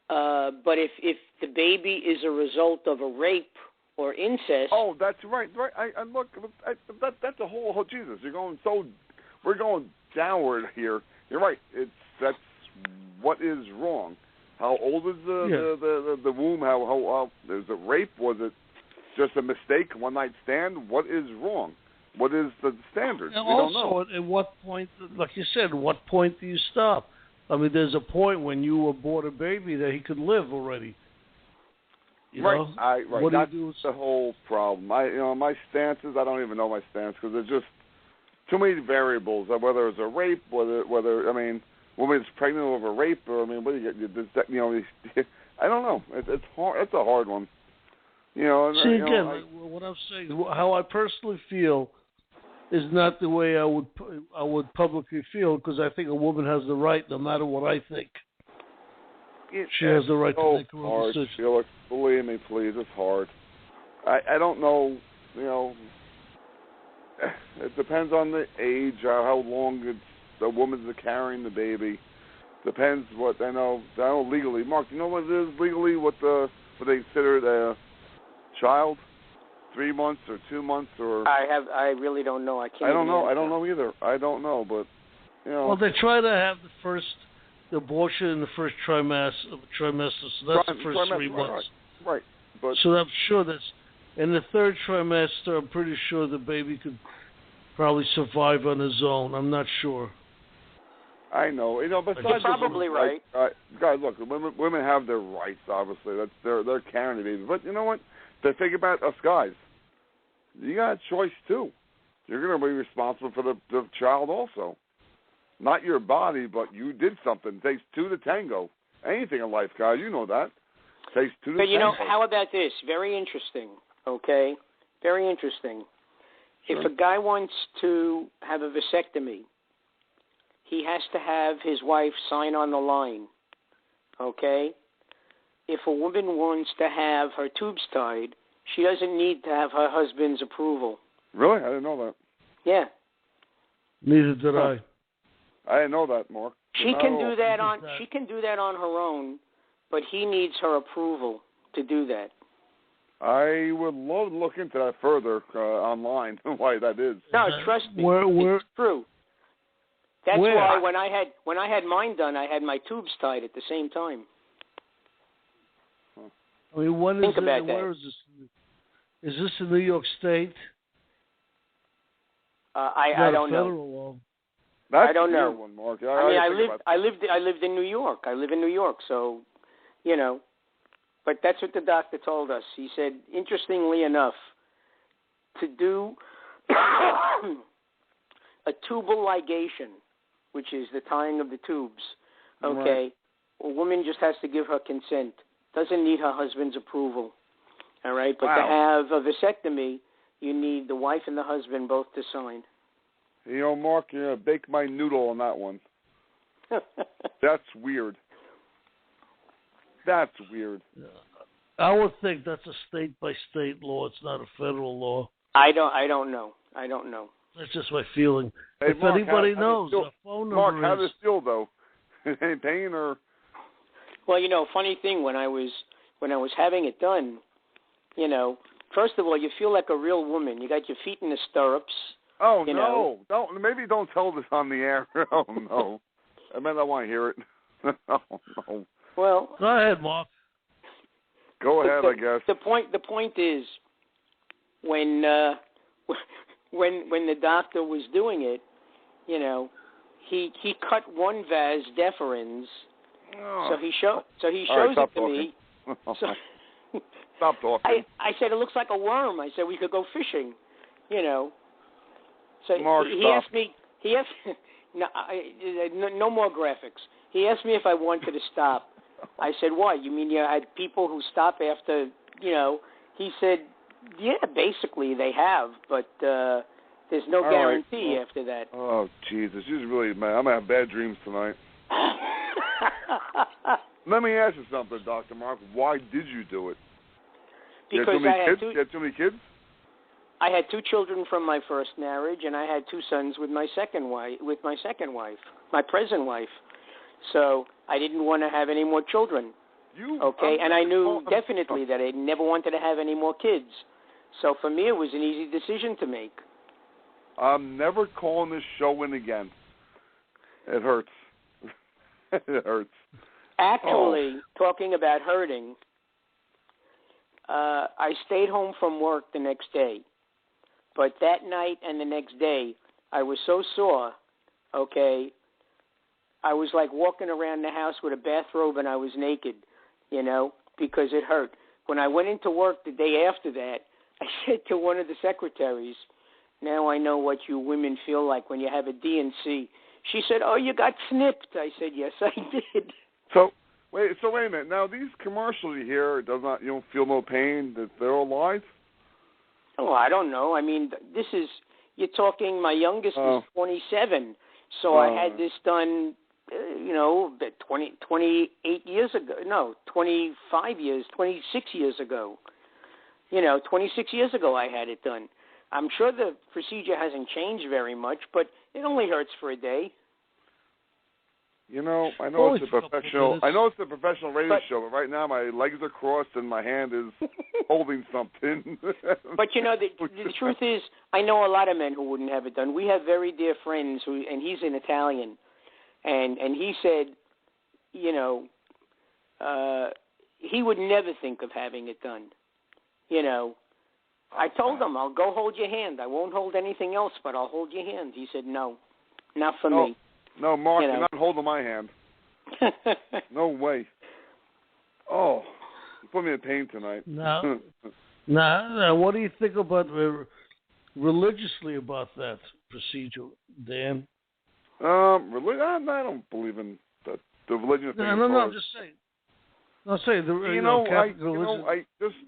but if the baby is a result of a rape or incest. Oh, that's right. That's a whole Jesus. We're going downward here. You're right. That's what is wrong. How old is the womb? How is it rape? Was it just a mistake, one night stand? What is wrong? What is the standard? And we don't know. Also, at what point, like you said, what point do you stop? I mean, there's a point when you abort a baby that he could live already. You know? Right. That's the whole problem. My stance is I don't even know my stance because there's just too many variables. Whether it's a rape, whether woman's pregnant with a rape, or what do you get? I don't know. It's hard. It's a hard one. What I'm saying, how I personally feel, is not the way I would publicly feel, because I think a woman has the right, no matter what I think. She has the right to make her own decision. Felix, believe me, please, it's hard. I don't know. It depends on the age, how long the woman's carrying the baby. Depends what I know legally. Mark, do you know what it is legally? What they consider a child? 3 months or 2 months or? I really don't know. I don't know. I don't know either. I don't know, but Well, they try to have the abortion in the first trimester. So that's the first 3 months. Right. But so I'm sure that's in the third trimester. I'm pretty sure the baby could probably survive on his own. I'm not sure. I know. Besides, you're probably right. Guys, look, women have their rights. Obviously, they're carrying the baby. But you know what? To think about us guys, you got a choice too. You're going to be responsible for the child also. Not your body, but you did something. It takes two to tango. Anything in life, guys, you know that. It takes two to tango. But how about this? Very interesting. Okay? Very interesting. Sure. If a guy wants to have a vasectomy, he has to have his wife sign on the line. Okay? If a woman wants to have her tubes tied, she doesn't need to have her husband's approval. Really? I didn't know that. Yeah. Neither did I. I didn't know that, Mark. She can do that on her own, but he needs her approval to do that. I would love to look into that further online, why that is. No, trust me. It's true. That's why when I had mine done, I had my tubes tied at the same time. I mean, when is Think about that. Where is this? Is this in New York State? I don't know. Law. That's I don't know. One, Mark. I lived in New York. I live in New York, so But that's what the doctor told us. He said, interestingly enough, to do a tubal ligation, which is the tying of the tubes, okay, right. A woman just has to give her consent. Doesn't need her husband's approval. All right? But to have a vasectomy, you need the wife and the husband both to sign. Mark, you're going to bake my noodle on that one. That's weird. That's weird. I would think that's a state-by-state law. It's not a federal law. I don't know. That's just my feeling. Hey, if Mark, anybody knows, the phone number Mark, how is... does it feel, though? Any pain or... Well, funny thing, when I was having it done, first of all, you feel like a real woman. You got your feet in the stirrups. Oh, no. Don't tell this on the air. Oh, no. I mean, I want to hear it. Oh, no. Well... Go ahead, Mark. Go ahead, I guess. The point is, when the doctor was doing it, he cut one vas deferens. Oh. So he shows it to me. So, stop talking. I said, it looks like a worm. I said, we could go fishing, So Mark, he asked me. No more graphics. He asked me if I wanted to stop. I said, what? You mean you had people who stop after, He said, yeah, basically they have, but there's no guarantee after that. Oh, Jesus. You're really mad. I'm going to have bad dreams tonight. Let me ask you something, Dr. Mark. Why did you do it? Because you had too many kids? I had 2 children from my first marriage, and I had 2 sons with my second wife, my present wife. So I didn't want to have any more children. And I knew definitely that I never wanted to have any more kids. So for me, it was an easy decision to make. I'm never calling this show in again. It hurts. It hurts. Actually, talking about hurting, I stayed home from work the next day. But that night and the next day, I was so sore, I was like walking around the house with a bathrobe and I was naked, because it hurt. When I went into work the day after that, I said to one of the secretaries, now I know what you women feel like when you have a D&C. She said, oh, you got snipped. I said, yes, I did. So wait a minute. Now, these commercials you hear, you don't feel no pain, that they're all lies? Oh, I don't know. I mean, you're talking, my youngest is 27, so I had this done, 28 years ago. No, 26 years ago. 26 years ago I had it done. I'm sure the procedure hasn't changed very much, but it only hurts for a day. I know it's a professional radio show, but right now my legs are crossed and my hand is holding something. But the truth is, I know a lot of men who wouldn't have it done. We have very dear friends and he's an Italian, and he said, he would never think of having it done. I told him, I'll go hold your hand. I won't hold anything else, but I'll hold your hand. He said, no, not for me. No, Mark, you're not holding my hand. No way. Oh, you put me in pain tonight. Now, what do you think about religiously about that procedure, Dan? I don't believe in the religion thing. No, I'm just saying. I'll say the Catholic religion.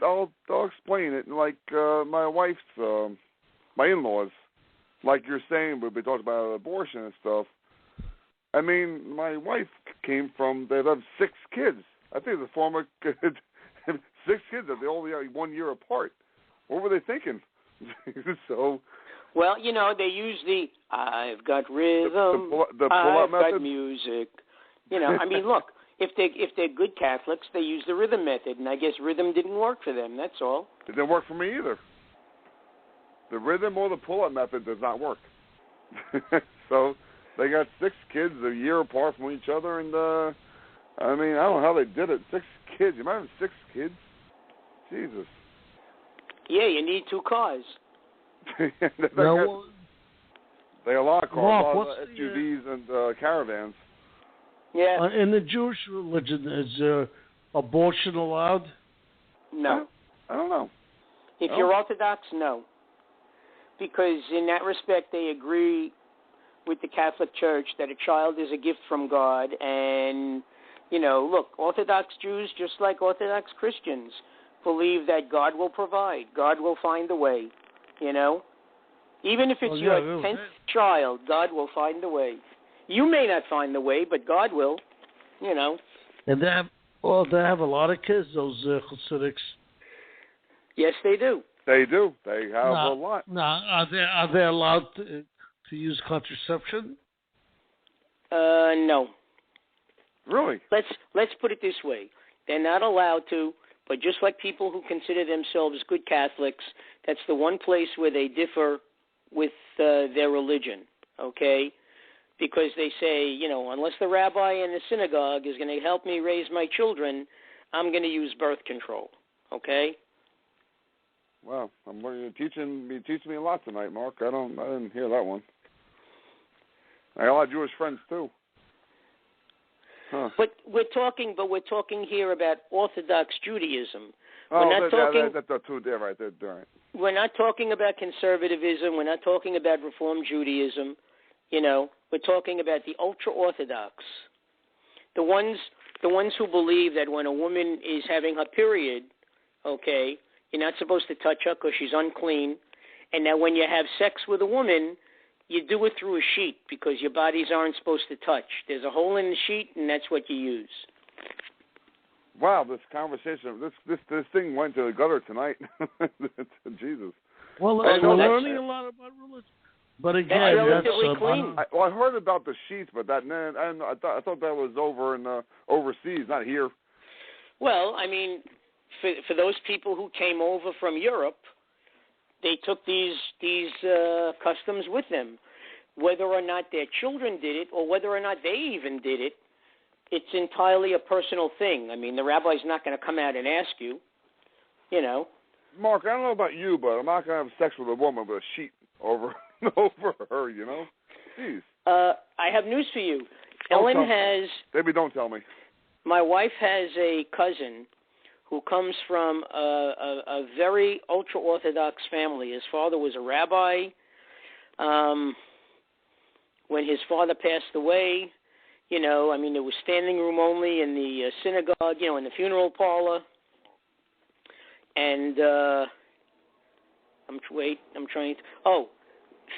I'll explain it. Like my wife's, my in-laws, like you're saying, we've been talking about abortion and stuff. I mean, my wife came from, they have 6 kids. I think the former 6 kids, they're only 1 year apart. What were they thinking? So. Well, they use the I've got rhythm, the I've method? got music. I mean, look, if they're good Catholics, they use the rhythm method, and I guess rhythm didn't work for them. That's all. It didn't work for me either. The rhythm or the pull-up method does not work. So they got 6 kids a year apart from each other, and I mean, I don't know how they did it. 6 kids. You might have 6 kids. Jesus. Yeah, you need 2 cars. They got a lot of cars, a lot of SUVs and caravans. Yeah. In the Jewish religion, is abortion allowed? No. I don't know. If you're Orthodox, no. Because in that respect, they agree with the Catholic Church that a child is a gift from God. And, look, Orthodox Jews, just like Orthodox Christians, believe that God will provide. God will find a way, Even if it's your 10th child, God will find a way. You may not find the way, but God will, And they have a lot of kids, those Hasidics. Yes, they do. They do. They have a lot. Now, are they allowed to use contraception? No. Really? Let's put it this way: they're not allowed to. But just like people who consider themselves good Catholics, that's the one place where they differ with their religion. Okay. Because they say, unless the rabbi in the synagogue is going to help me raise my children, I'm going to use birth control. Okay? Wow, you're teaching me a lot tonight, Mark. I didn't hear that one. I got a lot of Jewish friends too. Huh. But we're talking here about Orthodox Judaism. That's the two there, right there. Right. We're not talking about conservatism. We're not talking about Reform Judaism. We're talking about the ultra-Orthodox, the ones who believe that when a woman is having her period, okay, you're not supposed to touch her because she's unclean, and that when you have sex with a woman, you do it through a sheet because your bodies aren't supposed to touch. There's a hole in the sheet, and that's what you use. Wow, this conversation, this thing went to the gutter tonight. Jesus. Well, we're learning a lot about religion. But again, that's relatively clean. I heard about the sheets, but I thought that was over in overseas, not here. Well, I mean, for those people who came over from Europe, they took these customs with them. Whether or not their children did it, or whether or not they even did it, it's entirely a personal thing. I mean, the rabbi's not going to come out and ask you, Mark, I don't know about you, but I'm not going to have sex with a woman with a sheet over her, Jeez. I have news for you. Ellen has... Maybe don't tell me. My wife has a cousin who comes from a very ultra-Orthodox family. His father was a rabbi. When his father passed away, there was standing room only in the synagogue, in the funeral parlor. And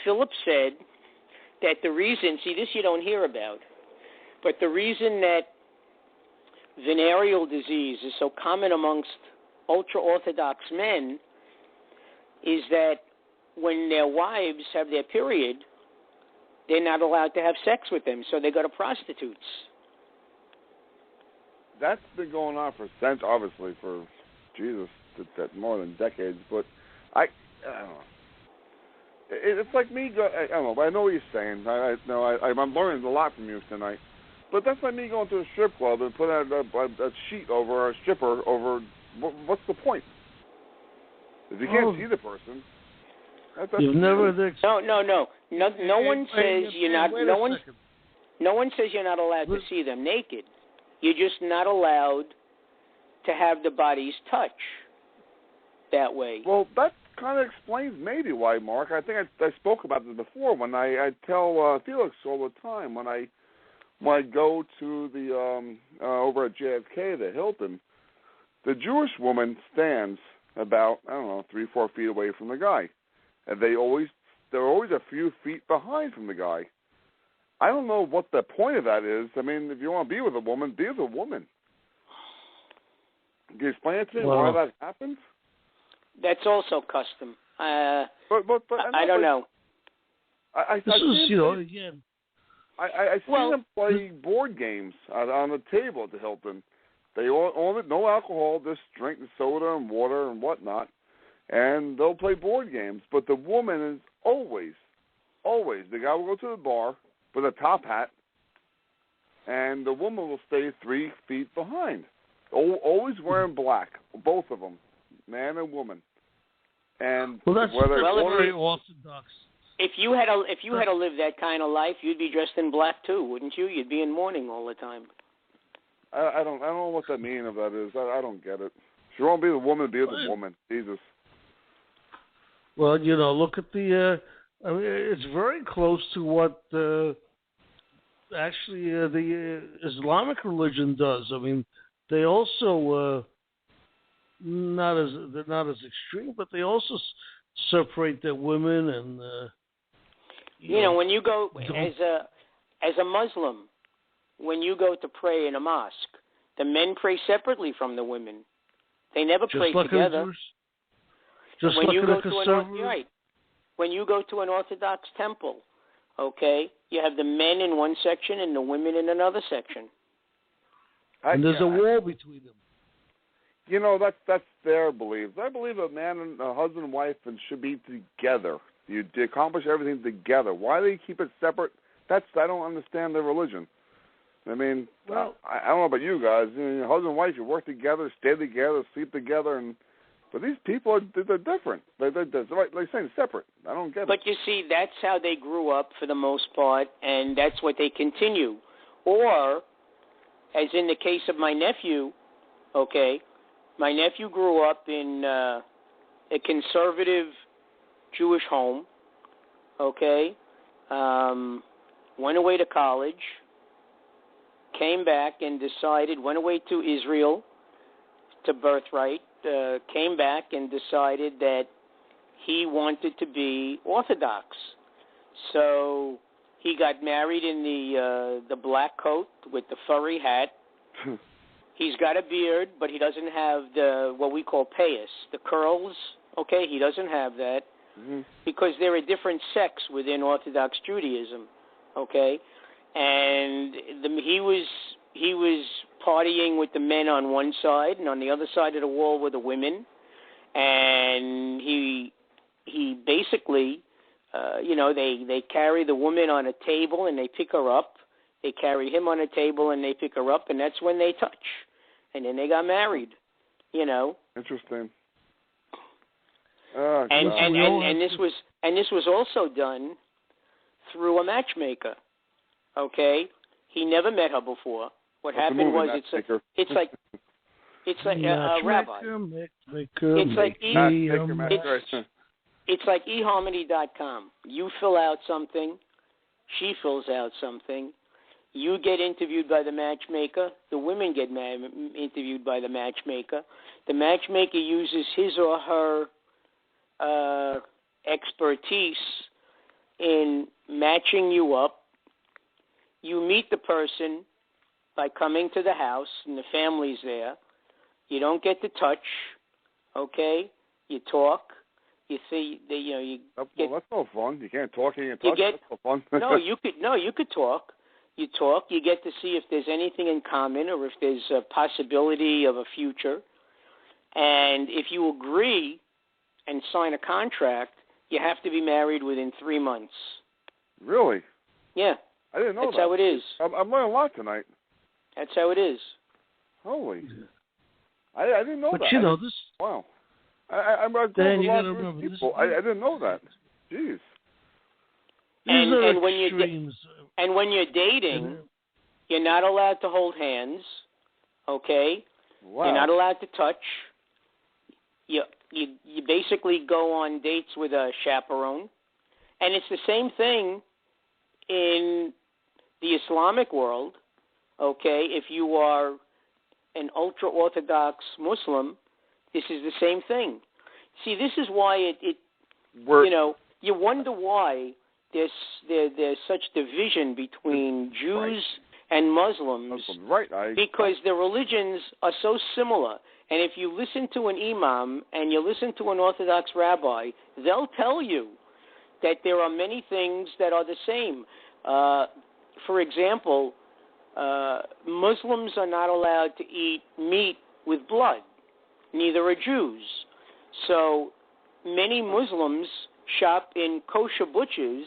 Philip said that the reason, see, this you don't hear about, but the reason that venereal disease is so common amongst ultra-Orthodox men is that when their wives have their period, they're not allowed to have sex with them, so they go to prostitutes. That's been going on for since, obviously, for Jesus, that more than decades. But I don't know. It's like me. I don't know. But I know what you're saying. I'm learning a lot from you tonight. But that's like me going to a strip club and put out a sheet over a stripper over. What's the point? If you can't see the person. You've never. No one says you're not. No one says you're not allowed to see them naked. You're just not allowed to have the bodies touch that way. Well, that kind of explains maybe why, Mark. I think I spoke about this before when I tell Felix all the time when when I go to the over at JFK, the Hilton, the Jewish woman stands about, I don't know, 3-4 feet away from the guy, and they're always a few feet behind from the guy. I don't know what the point of that is. I mean, if you want to be with a woman, be with a woman. Can you explain it to me why that happens? That's also custom. But I don't know. This is, you know, again. I see them play board games on the table at the Hilton. They all no alcohol, just drink soda and water and whatnot, and they'll play board games. But the woman is always, the guy will go to the bar with a top hat, and the woman will stay 3 feet behind. Always wearing black, both of them, man and woman. And that's very orthodox. If you had to live that kind of life, you'd be dressed in black too, wouldn't you? You'd be in mourning all the time. I don't know what that meaning of that is. I don't get it. If you want to be the woman, be the woman. Jesus. Well, you know, look at the. I mean, it's very close to what actually the Islamic religion does. I mean, they also they're not as extreme, but they also separate their women and. You know, when you go as a Muslim, when you go to pray in a mosque, the men pray separately from the women. They never pray together. When you go to an Orthodox temple, okay, you have the men in one section and the women in another section. And there's a wall between them. You know, that's their beliefs. I believe a man and a husband and wife should be together. You accomplish everything together. Why do they keep it separate? I don't understand their religion. I mean, I don't know about you guys. You know, husband and wife, you work together, stay together, sleep together, but these people they're different. They're saying separate. I don't get it. But you see, that's how they grew up for the most part, and that's what they continue. Or, as in the case of my nephew, okay, my nephew grew up in a conservative Jewish home, okay, went away to college, came back and went away to Israel to birthright, came back and decided that he wanted to be Orthodox. So he got married in the black coat with the furry hat. He's got a beard, but he doesn't have what we call payas, the curls, okay? He doesn't have that. Mm-hmm. Because they're a different sects within Orthodox Judaism, okay? And he was partying with the men on one side, and on the other side of the wall were the women. And he basically, they carry the woman on a table and they pick her up. They carry him on a table and they pick her up, and that's when they touch. And then they got married, you know. Interesting. And this was also done through a matchmaker. Okay, he never met her before. What happened was it's like a rabbi. It's like eHarmony.com. You fill out something, she fills out something. You get interviewed by the matchmaker. The women get interviewed by the matchmaker. The matchmaker uses his or her expertise in matching you up. You meet the person by coming to the house, and the family's there. You don't get to touch, okay? You talk. You see, that's no fun. You can't talk. You can't touch. That's no fun. You could talk. You talk. You get to see if there's anything in common or if there's a possibility of a future. And if you agree and sign a contract, you have to be married within 3 months. Really? Yeah. I didn't know That's that. how it is. I'm learning a lot tonight. That's how it is. Holy. I didn't know that. But you know this. Wow. I grew up with a lot of people. I didn't know that. Jeez. And when you're dating, you're not allowed to hold hands. Okay. Wow. You're not allowed to touch. You basically go on dates with a chaperone, and it's the same thing in the Islamic world, okay, if you are an ultra-Orthodox Muslim, this is the same thing. See, this is why you wonder why there's such division between Jews and Muslims, because their religions are so similar. And if you listen to an imam and you listen to an Orthodox rabbi, they'll tell you that there are many things that are the same. For example, Muslims are not allowed to eat meat with blood. Neither are Jews. So many Muslims shop in kosher butchers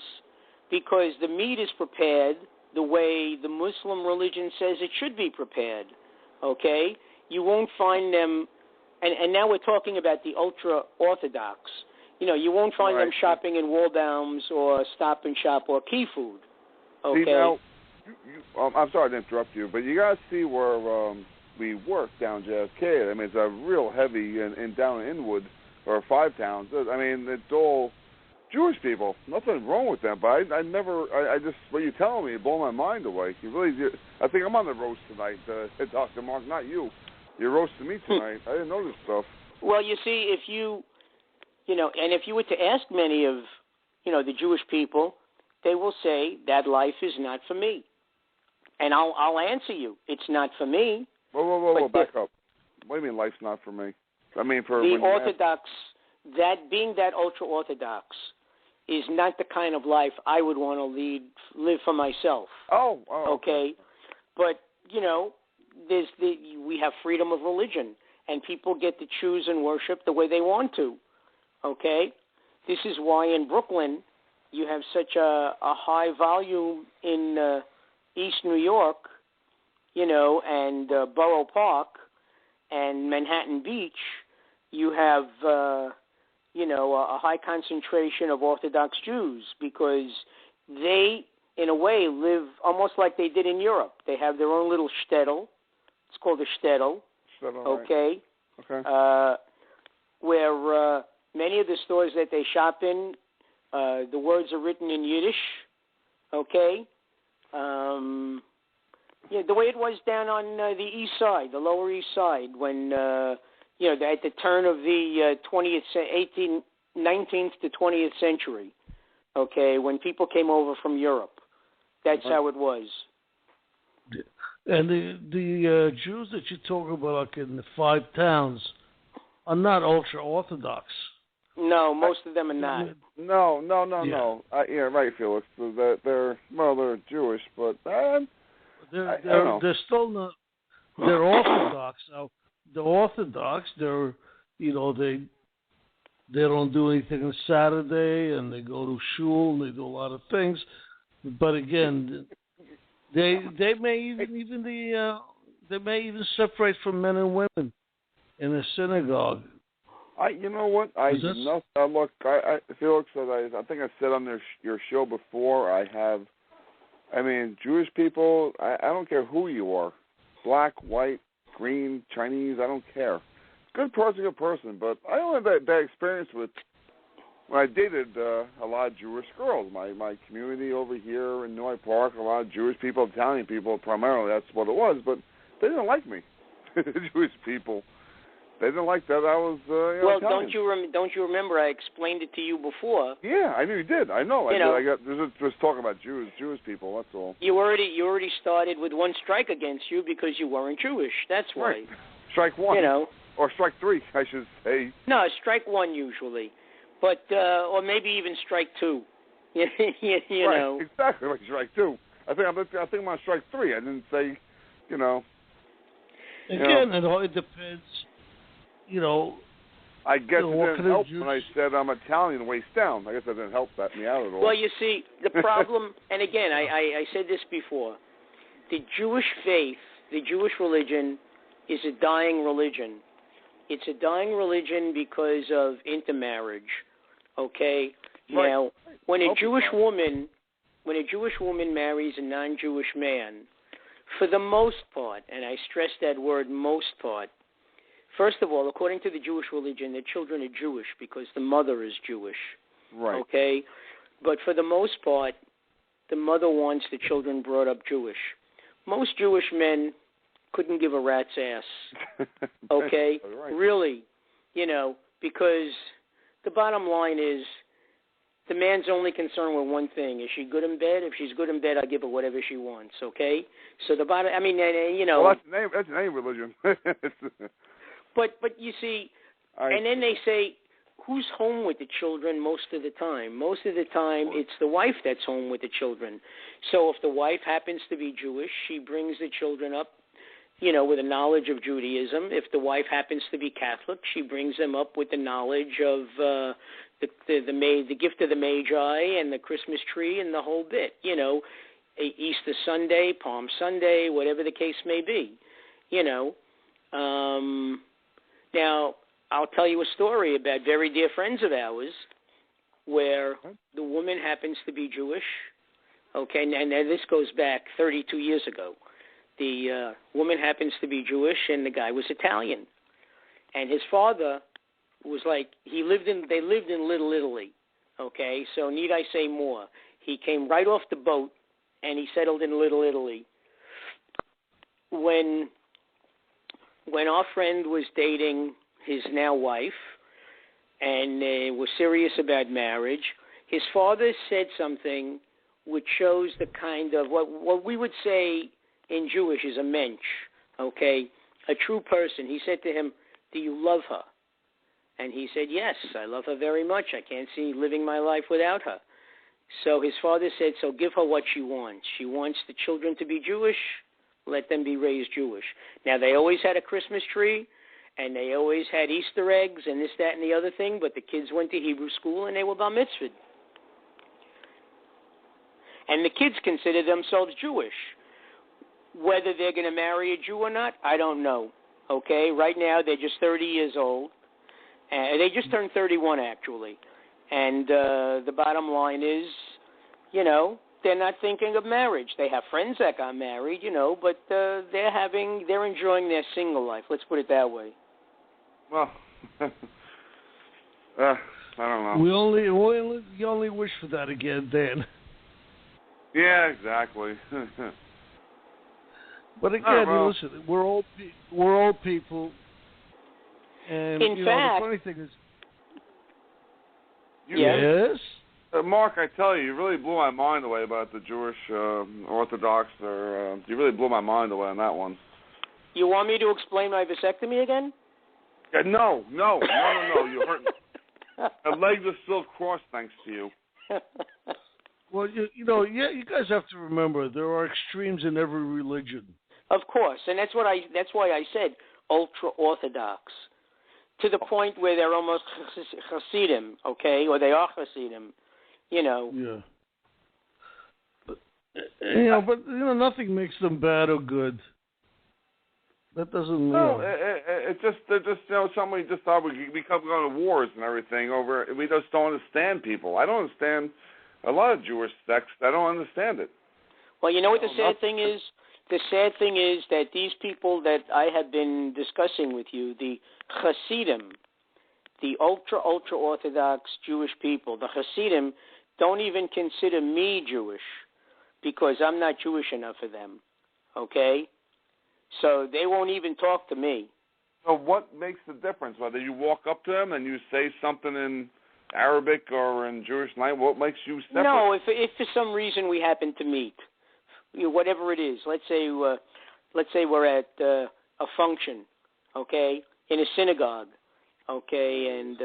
because the meat is prepared the way the Muslim religion says it should be prepared. Okay? You won't find them, and now we're talking about the ultra-Orthodox. You won't find them shopping in Waldbaum's or Stop and Shop or Key Food. Okay? See, now, I'm sorry to interrupt you, but you guys see where we work down JFK. I mean, it's a real heavy and down in Inwood or Five Towns. I mean, it's all Jewish people. Nothing wrong with them, but I just, what you're telling me, it blew my mind away. I think I'm on the roast tonight, Dr. Mark, not you. You're roasting me tonight. I didn't know this stuff. Well, you see, if you were to ask many of, the Jewish people, they will say that life is not for me. And I'll answer you, it's not for me. Whoa, back up. What do you mean life's not for me? I mean, for the Orthodox, being that ultra-Orthodox is not the kind of life I would want to live for myself. Oh, okay. But, we have freedom of religion, and people get to choose and worship the way they want to. Okay? This is why in Brooklyn you have such a high volume in East New York, and Borough Park and Manhattan Beach. You have, a high concentration of Orthodox Jews because they, in a way, live almost like they did in Europe. They have their own little shtetl. It's called a shtetl. Okay. Right. Okay. Where many of the stores that they shop in, the words are written in Yiddish. Okay. The way it was down on the East Side, the Lower East Side, when at the turn of the 19th to 20th century. Okay, when people came over from Europe, that's how it was. And the Jews that you talk about, like in the Five Towns, are not ultra-Orthodox. No, most of them are not. No. Yeah, right, Felix. They're Jewish, but they're still not. They're Orthodox. Now, the Orthodox, they don't do anything on Saturday, and they go to shul, and they do a lot of things. But again, they may even separate from men and women in a synagogue. You know what? Felix said, I think I said on your show before, Jewish people, I don't care who you are, black, white, green, Chinese, I don't care. Good person, but I only had that experience with when I dated a lot of Jewish girls. My community over here in Noy Park, a lot of Jewish people, Italian people, primarily, that's what it was, but they didn't like me, Jewish people. They didn't like that. I was well, Italian. don't you remember I explained it to you before? Yeah, I knew you did. I know. There's just talking about Jewish people. That's all. You already started with one strike against you because you weren't Jewish. That's why. Right. Strike one. Or strike three, I should say. No, strike one usually, but or maybe even strike two. you right. know. Exactly, like strike two. I think I'm on strike three. I didn't say, Again, it depends. I guess it didn't help when I said I'm Italian, waist down. I guess that didn't help me out at all. Well, you see, the problem, and again, I said this before, the Jewish faith, the Jewish religion is a dying religion. It's a dying religion because of intermarriage, okay? Right. Now, when a Jewish woman marries a non-Jewish man, for the most part, and I stress that word most part, first of all, according to the Jewish religion, the children are Jewish because the mother is Jewish. Right. Okay? But for the most part, the mother wants the children brought up Jewish. Most Jewish men couldn't give a rat's ass, okay? Right. Really, because the bottom line is the man's only concerned with one thing. Is she good in bed? If she's good in bed, I'll give her whatever she wants, okay? So the bottom, Well, that's the name religion. But you see, and then they say, who's home with the children most of the time? Most of the time, it's the wife that's home with the children. So if the wife happens to be Jewish, she brings the children up, with a knowledge of Judaism. If the wife happens to be Catholic, she brings them up with the knowledge of the gift of the Magi and the Christmas tree and the whole bit. Easter Sunday, Palm Sunday, whatever the case may be. Now, I'll tell you a story about very dear friends of ours where the woman happens to be Jewish. Okay, and this goes back 32 years ago. The woman happens to be Jewish, and the guy was Italian. And his father was they lived in Little Italy. Okay, so need I say more? He came right off the boat, and he settled in Little Italy. When our friend was dating his now wife, and was serious about marriage, his father said something which shows the kind of what we would say in Jewish is a mensch, okay, a true person. He said to him, "Do you love her?" And he said, "Yes, I love her very much. I can't see living my life without her." So his father said, "So give her what she wants. She wants the children to be Jewish. Let them be raised Jewish." Now, they always had a Christmas tree, and they always had Easter eggs and this, that, and the other thing, but the kids went to Hebrew school, and they were bar mitzvahed. And the kids consider themselves Jewish. Whether they're going to marry a Jew or not, I don't know. Okay? Right now, they're just 30 years old. They just turned 31, actually. And the bottom line is, they're not thinking of marriage. They have friends that got married, but they're enjoying their single life. Let's put it that way. Well, I don't know. You only wish for that again, Dan. Yeah, exactly. But again, listen, we're old people, and in fact, the funny thing is, yes. Mark, I tell you, you really blew my mind away about the Jewish Orthodox. You really blew my mind away on that one. You want me to explain my vasectomy again? No. You hurt me. My legs are still crossed, thanks to you. Well, you guys have to remember there are extremes in every religion. Of course, and that's why I said ultra orthodox, to the point where they're almost Hasidim, okay, or they are Hasidim, Yeah. But nothing makes them bad or good. That doesn't. No, it's just they're just somebody just thought we kept going to wars and everything over. We just don't understand people. I don't understand a lot of Jewish sects. I don't understand it. Well, you know what the sad thing is? The sad thing is that these people that I have been discussing with you, the Hasidim, the ultra-Orthodox Jewish people, the Hasidim don't even consider me Jewish because I'm not Jewish enough for them, okay? So they won't even talk to me. So what makes the difference? Whether you walk up to them and you say something in Arabic or in Jewish language, what makes you separate? No, if for some reason we happen to meet, whatever it is, let's say we're at a function, okay, in a synagogue, okay, and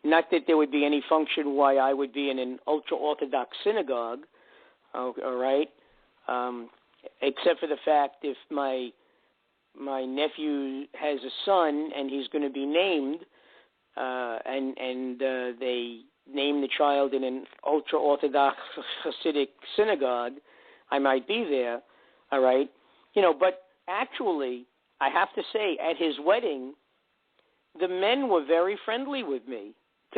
not that there would be any function why I would be in an ultra-Orthodox synagogue, all right, except for the fact if my nephew has a son and he's going to be named, and they name the child in an ultra-Orthodox Hasidic synagogue, I might be there, all right? But actually, I have to say, at his wedding, the men were very friendly to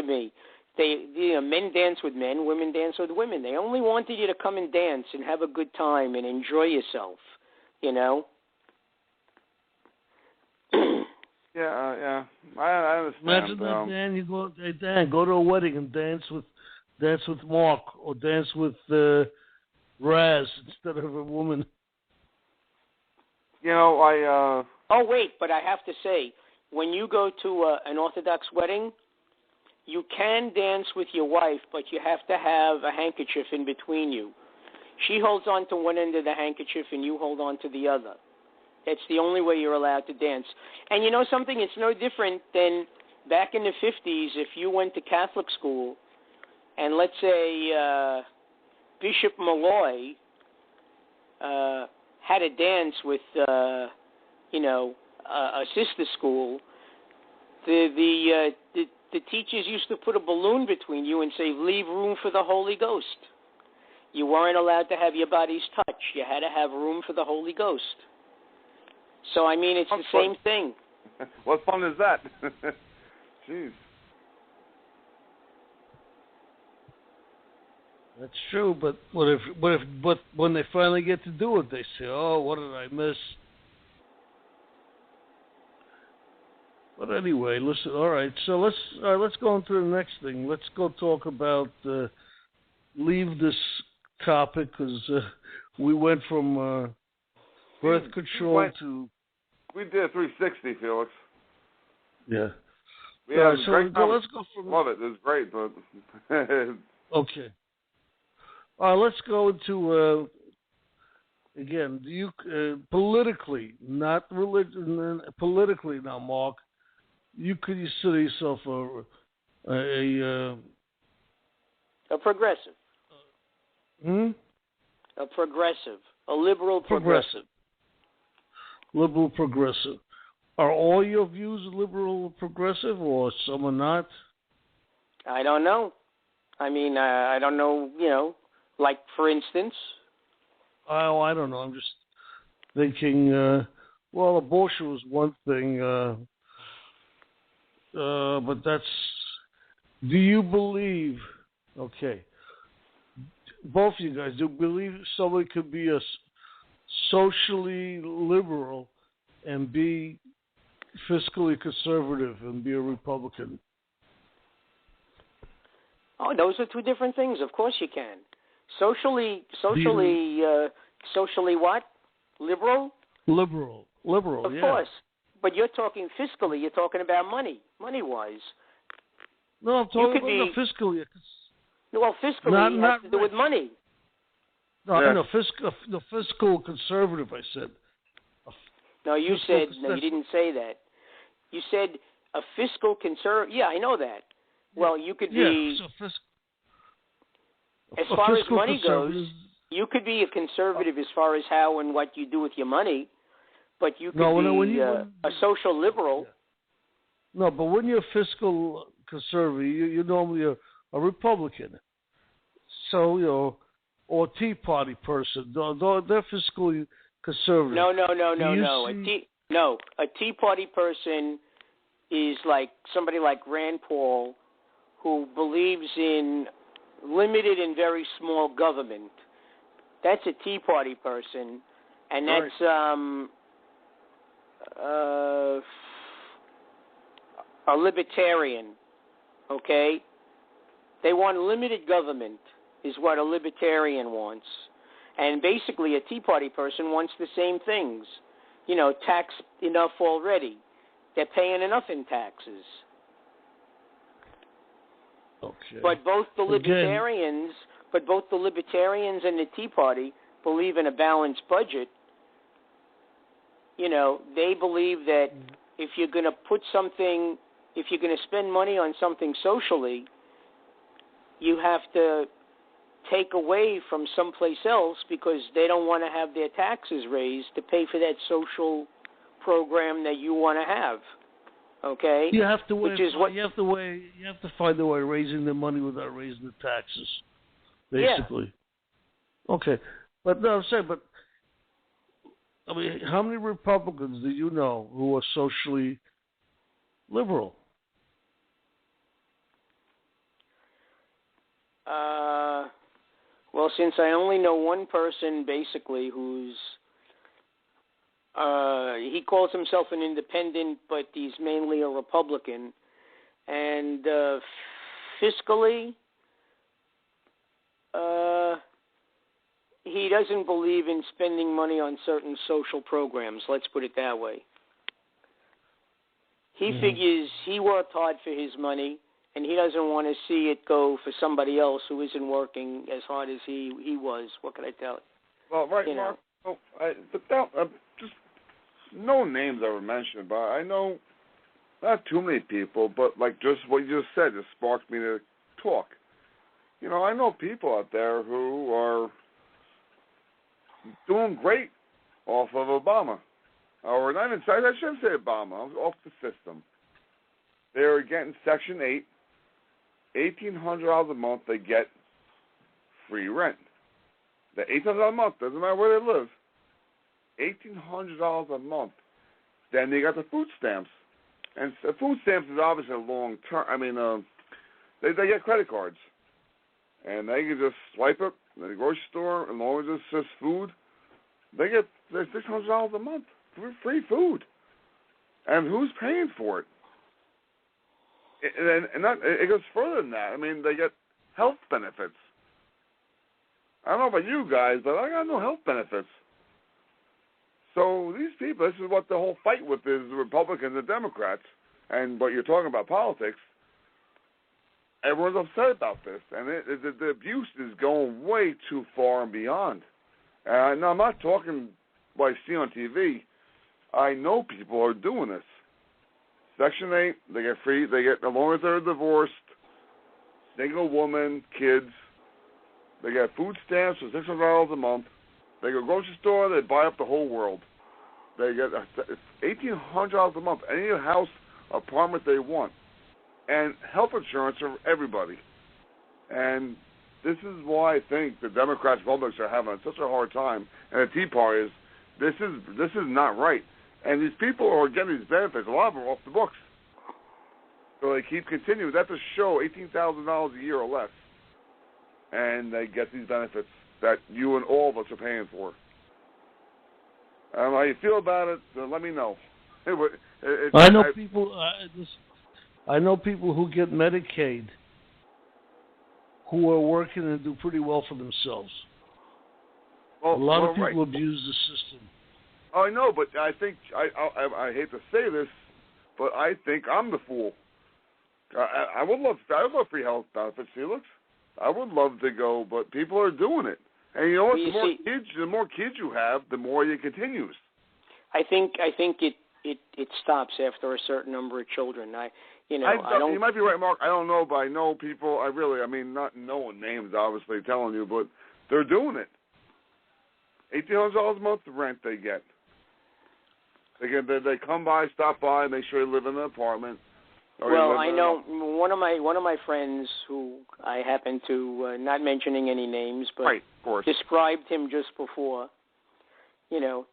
me. Men dance with men, women dance with women. They only wanted you to come and dance and have a good time and enjoy yourself, Yeah, I understand. Imagine that, Dan. You go to a wedding and dance with Mark or dance with Raz instead of a woman. You know, Oh, wait, but I have to say, when you go to an Orthodox wedding, you can dance with your wife, but you have to have a handkerchief in between you. She holds on to one end of the handkerchief and you hold on to the other. It's the only way you're allowed to dance. And you know something? It's no different than back in the 50s if you went to Catholic school and let's say Bishop Malloy had a dance with, a sister school. The teachers used to put a balloon between you and say, leave room for the Holy Ghost. You weren't allowed to have your bodies touch. You had to have room for the Holy Ghost. So, I mean, it's the same thing. What fun is that? Jeez. That's true, but but when they finally get to do it, they say, "Oh, what did I miss?" But anyway, listen. All right, so let's go on to the next thing. Let's go talk about leave this topic because we went from birth control to. We did a 360, Felix. Yeah. Yeah, so let's go from. Love it. It was great, but. Okay. Let's go to again. You politically, not religion. Politically now, Mark. You consider yourself a progressive. A progressive. A liberal progressive. Liberal progressive. Are all your views liberal progressive, or some are not? I don't know. I mean, I don't know. Like for instance. Oh, I don't know. I'm just thinking. Well, abortion was one thing, but that's. Do you believe? Okay. Both of you guys, do you believe somebody could be a socially liberal and be fiscally conservative and be a Republican? Oh, those are two different things. Of course you can. Socially what? Liberal? Liberal, of course. But you're talking fiscally. You're talking about money-wise. No, I'm talking about fiscally. Well, fiscally has to do with money. No, fiscal conservative, I said. No, you didn't say that. You said a fiscal conservative. Yeah, I know that. Well, you could be, as far as money goes, you could be a conservative as far as how and what you do with your money, but you could be a social liberal. Yeah. No, but when you're a fiscal conservative, you're normally a Republican. So, or a Tea Party person. They're fiscally conservative. No. A Tea Party person is like somebody like Rand Paul, who believes in limited and very small government. That's a Tea Party person, and that's a libertarian, okay? They want limited government is what a libertarian wants. And basically a Tea Party person wants the same things. Tax enough already. They're paying enough in taxes. Okay. But both the libertarians and the Tea Party believe in a balanced budget. They believe that if you're going to spend money on something socially, you have to take away from someplace else because they don't want to have their taxes raised to pay for that social program that you want to have. Okay? You have to find a way of raising the money without raising the taxes. Basically. Yeah. Okay. But no, I'm saying, how many Republicans do you know who are socially liberal? Well, since I only know one person, basically, who's he calls himself an independent, but he's mainly a Republican, and fiscally, he doesn't believe in spending money on certain social programs. Let's put it that way. He figures he worked hard for his money, and he doesn't want to see it go for somebody else who isn't working as hard as he was. What can I tell you? Well, right, you Mark. Just no names ever mentioned, but I know not too many people, but like just what you just said just sparked me to talk. You know, I know people out there who are doing great off of Obama. Or not even, I shouldn't say Obama, off the system. They're getting Section 8, $1,800 a month they get free rent. The $800 a month, doesn't matter where they live, $1,800 a month. Then they got the food stamps. And food stamps is obviously a long term. I mean, they get credit cards. And they can just swipe it at the grocery store, as long as it's just food. They get $600 a month for free food. And who's paying for it? It goes further than that. I mean, they get health benefits. I don't know about you guys, but I got no health benefits. So these people, this is what the whole fight with is the Republicans and Democrats. And what you're talking about politics, everyone's upset about this. And the abuse is going way too far and beyond. And I'm not talking what I see on TV. I know people are doing this. Section 8, they get free. They get, as long as they're divorced, single woman, kids. They get food stamps for $600 a month. They go to the grocery store, they buy up the whole world. They get $1,800 a month, any house, apartment they want. And health insurance for everybody. And this is why I think the Democrats, Republicans are having such a hard time, and the Tea Party is, this is not right. And these people who are getting these benefits, a lot of them are off the books. So they keep continuing. That's a show, $18,000 a year or less. And they get these benefits that you and all of us are paying for. I don't know how you feel about it, so let me know. I know people who get Medicaid who are working and do pretty well for themselves. A lot of people abuse the system. Oh, I know, but I think I hate to say this, but I think I'm the fool. I would love free health benefits, Felix. I would love to go, but people are doing it. And you know what? The more kids you have, the more it continues. I think it stops after a certain number of children. You might be right, Mark. I don't know, but I know people. Not knowing names, obviously, telling you, but they're doing it. $1,800 a month rent they get. They come by, stop by, make sure they live in an apartment. Well, I know one of my friends who I happen to not mentioning any names, but right, of course, described him just before.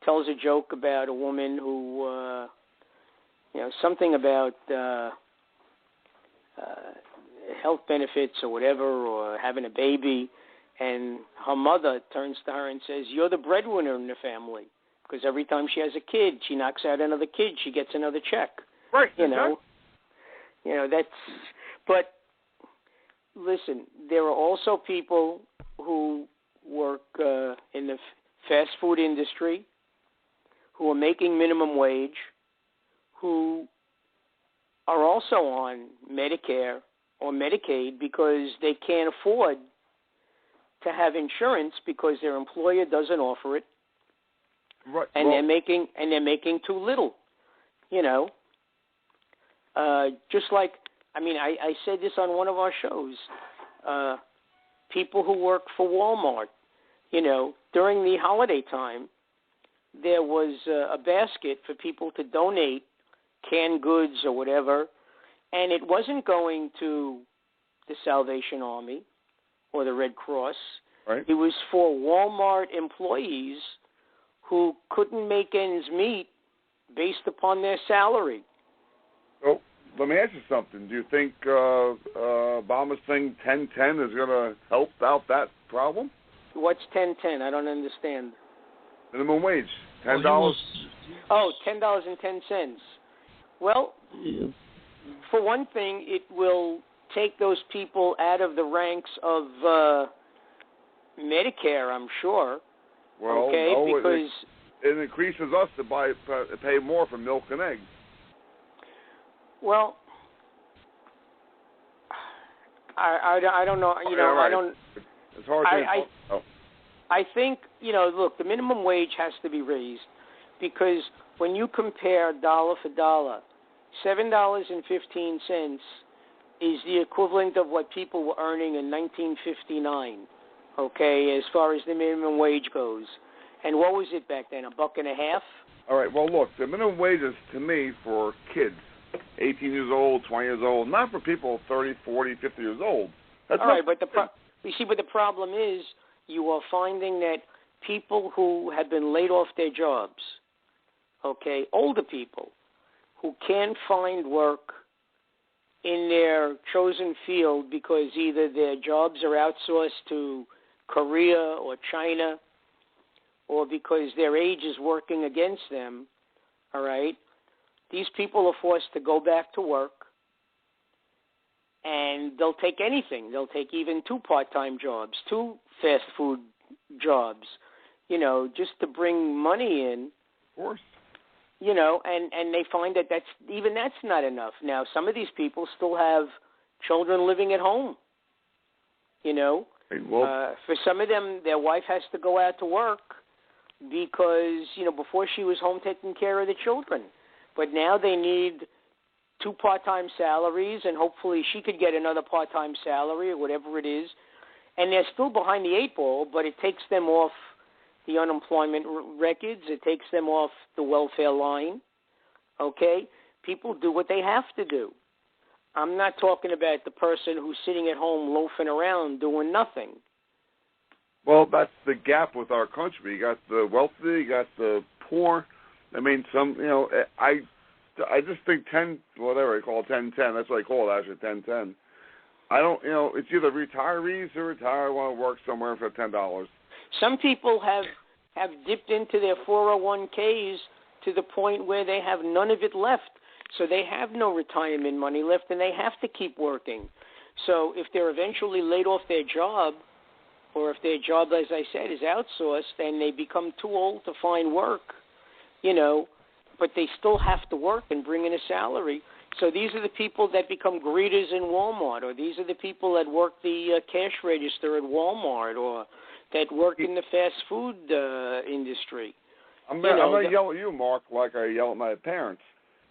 Tells a joke about a woman who, something about health benefits or whatever, or having a baby, and her mother turns to her and says, "You're the breadwinner in the family, because every time she has a kid, she knocks out another kid, she gets another check." Right. That's. But listen, there are also people who work in the fast food industry who are making minimum wage, who are also on Medicare or Medicaid because they can't afford to have insurance because their employer doesn't offer it, right. And they're making too little. Just like, I said this on one of our shows. People who work for Walmart, during the holiday time, there was a basket for people to donate canned goods or whatever, and it wasn't going to the Salvation Army or the Red Cross. Right. It was for Walmart employees who couldn't make ends meet based upon their salary. Oh, let me ask you something. Do you think Obama's thing 1010 is going to help out that problem? What's 1010? I don't understand. Minimum wage, $10. Oh, $10.10. Well, for one thing, it will take those people out of the ranks of Medicare, I'm sure. Well, okay, no, because it increases us to pay more for milk and eggs. Well, I don't know. You know, right. I don't. It's hard to. I think, you know, look, the minimum wage has to be raised because when you compare dollar for dollar, $7.15 is the equivalent of what people were earning in 1959, okay, as far as the minimum wage goes. And what was it back then, $1.50? All right, well, look, the minimum wage is, to me, for kids, 18 years old, 20 years old, not for people 30, 40, 50 years old. That's all right, but you see, but the problem is you are finding that people who have been laid off their jobs, okay, older people who can't find work in their chosen field because either their jobs are outsourced to Korea or China or because their age is working against them, all right, these people are forced to go back to work, and they'll take anything. They'll take even 2 part-time jobs, 2 fast food jobs, you know, just to bring money in. Of course. You know, and they find that that's not enough. Now, some of these people still have children living at home, you know. For some of them, their wife has to go out to work because, you know, before she was home taking care of the children. But now they need 2 part-time salaries, and hopefully she could get another part-time salary or whatever it is. And they're still behind the 8 ball, but it takes them off the unemployment records. It takes them off the welfare line, okay? People do what they have to do. I'm not talking about the person who's sitting at home loafing around doing nothing. Well, that's the gap with our country. You got the wealthy, you got the poor. I mean, some, you know, I just think 10, whatever they call it, 10-10, that's what I call it, actually, 10-10. I don't, you know, it's either retirees who retire want to work somewhere for $10. Some people have dipped into their 401ks to the point where they have none of it left. So they have no retirement money left, and they have to keep working. So if they're eventually laid off their job, or if their job, as I said, is outsourced, and they become too old to find work, you know, but they still have to work and bring in a salary. So these are the people that become greeters in Walmart, or these are the people that work the cash register at Walmart, or that work in the fast food industry. I'm going to yell at you, Mark, like I yell at my parents.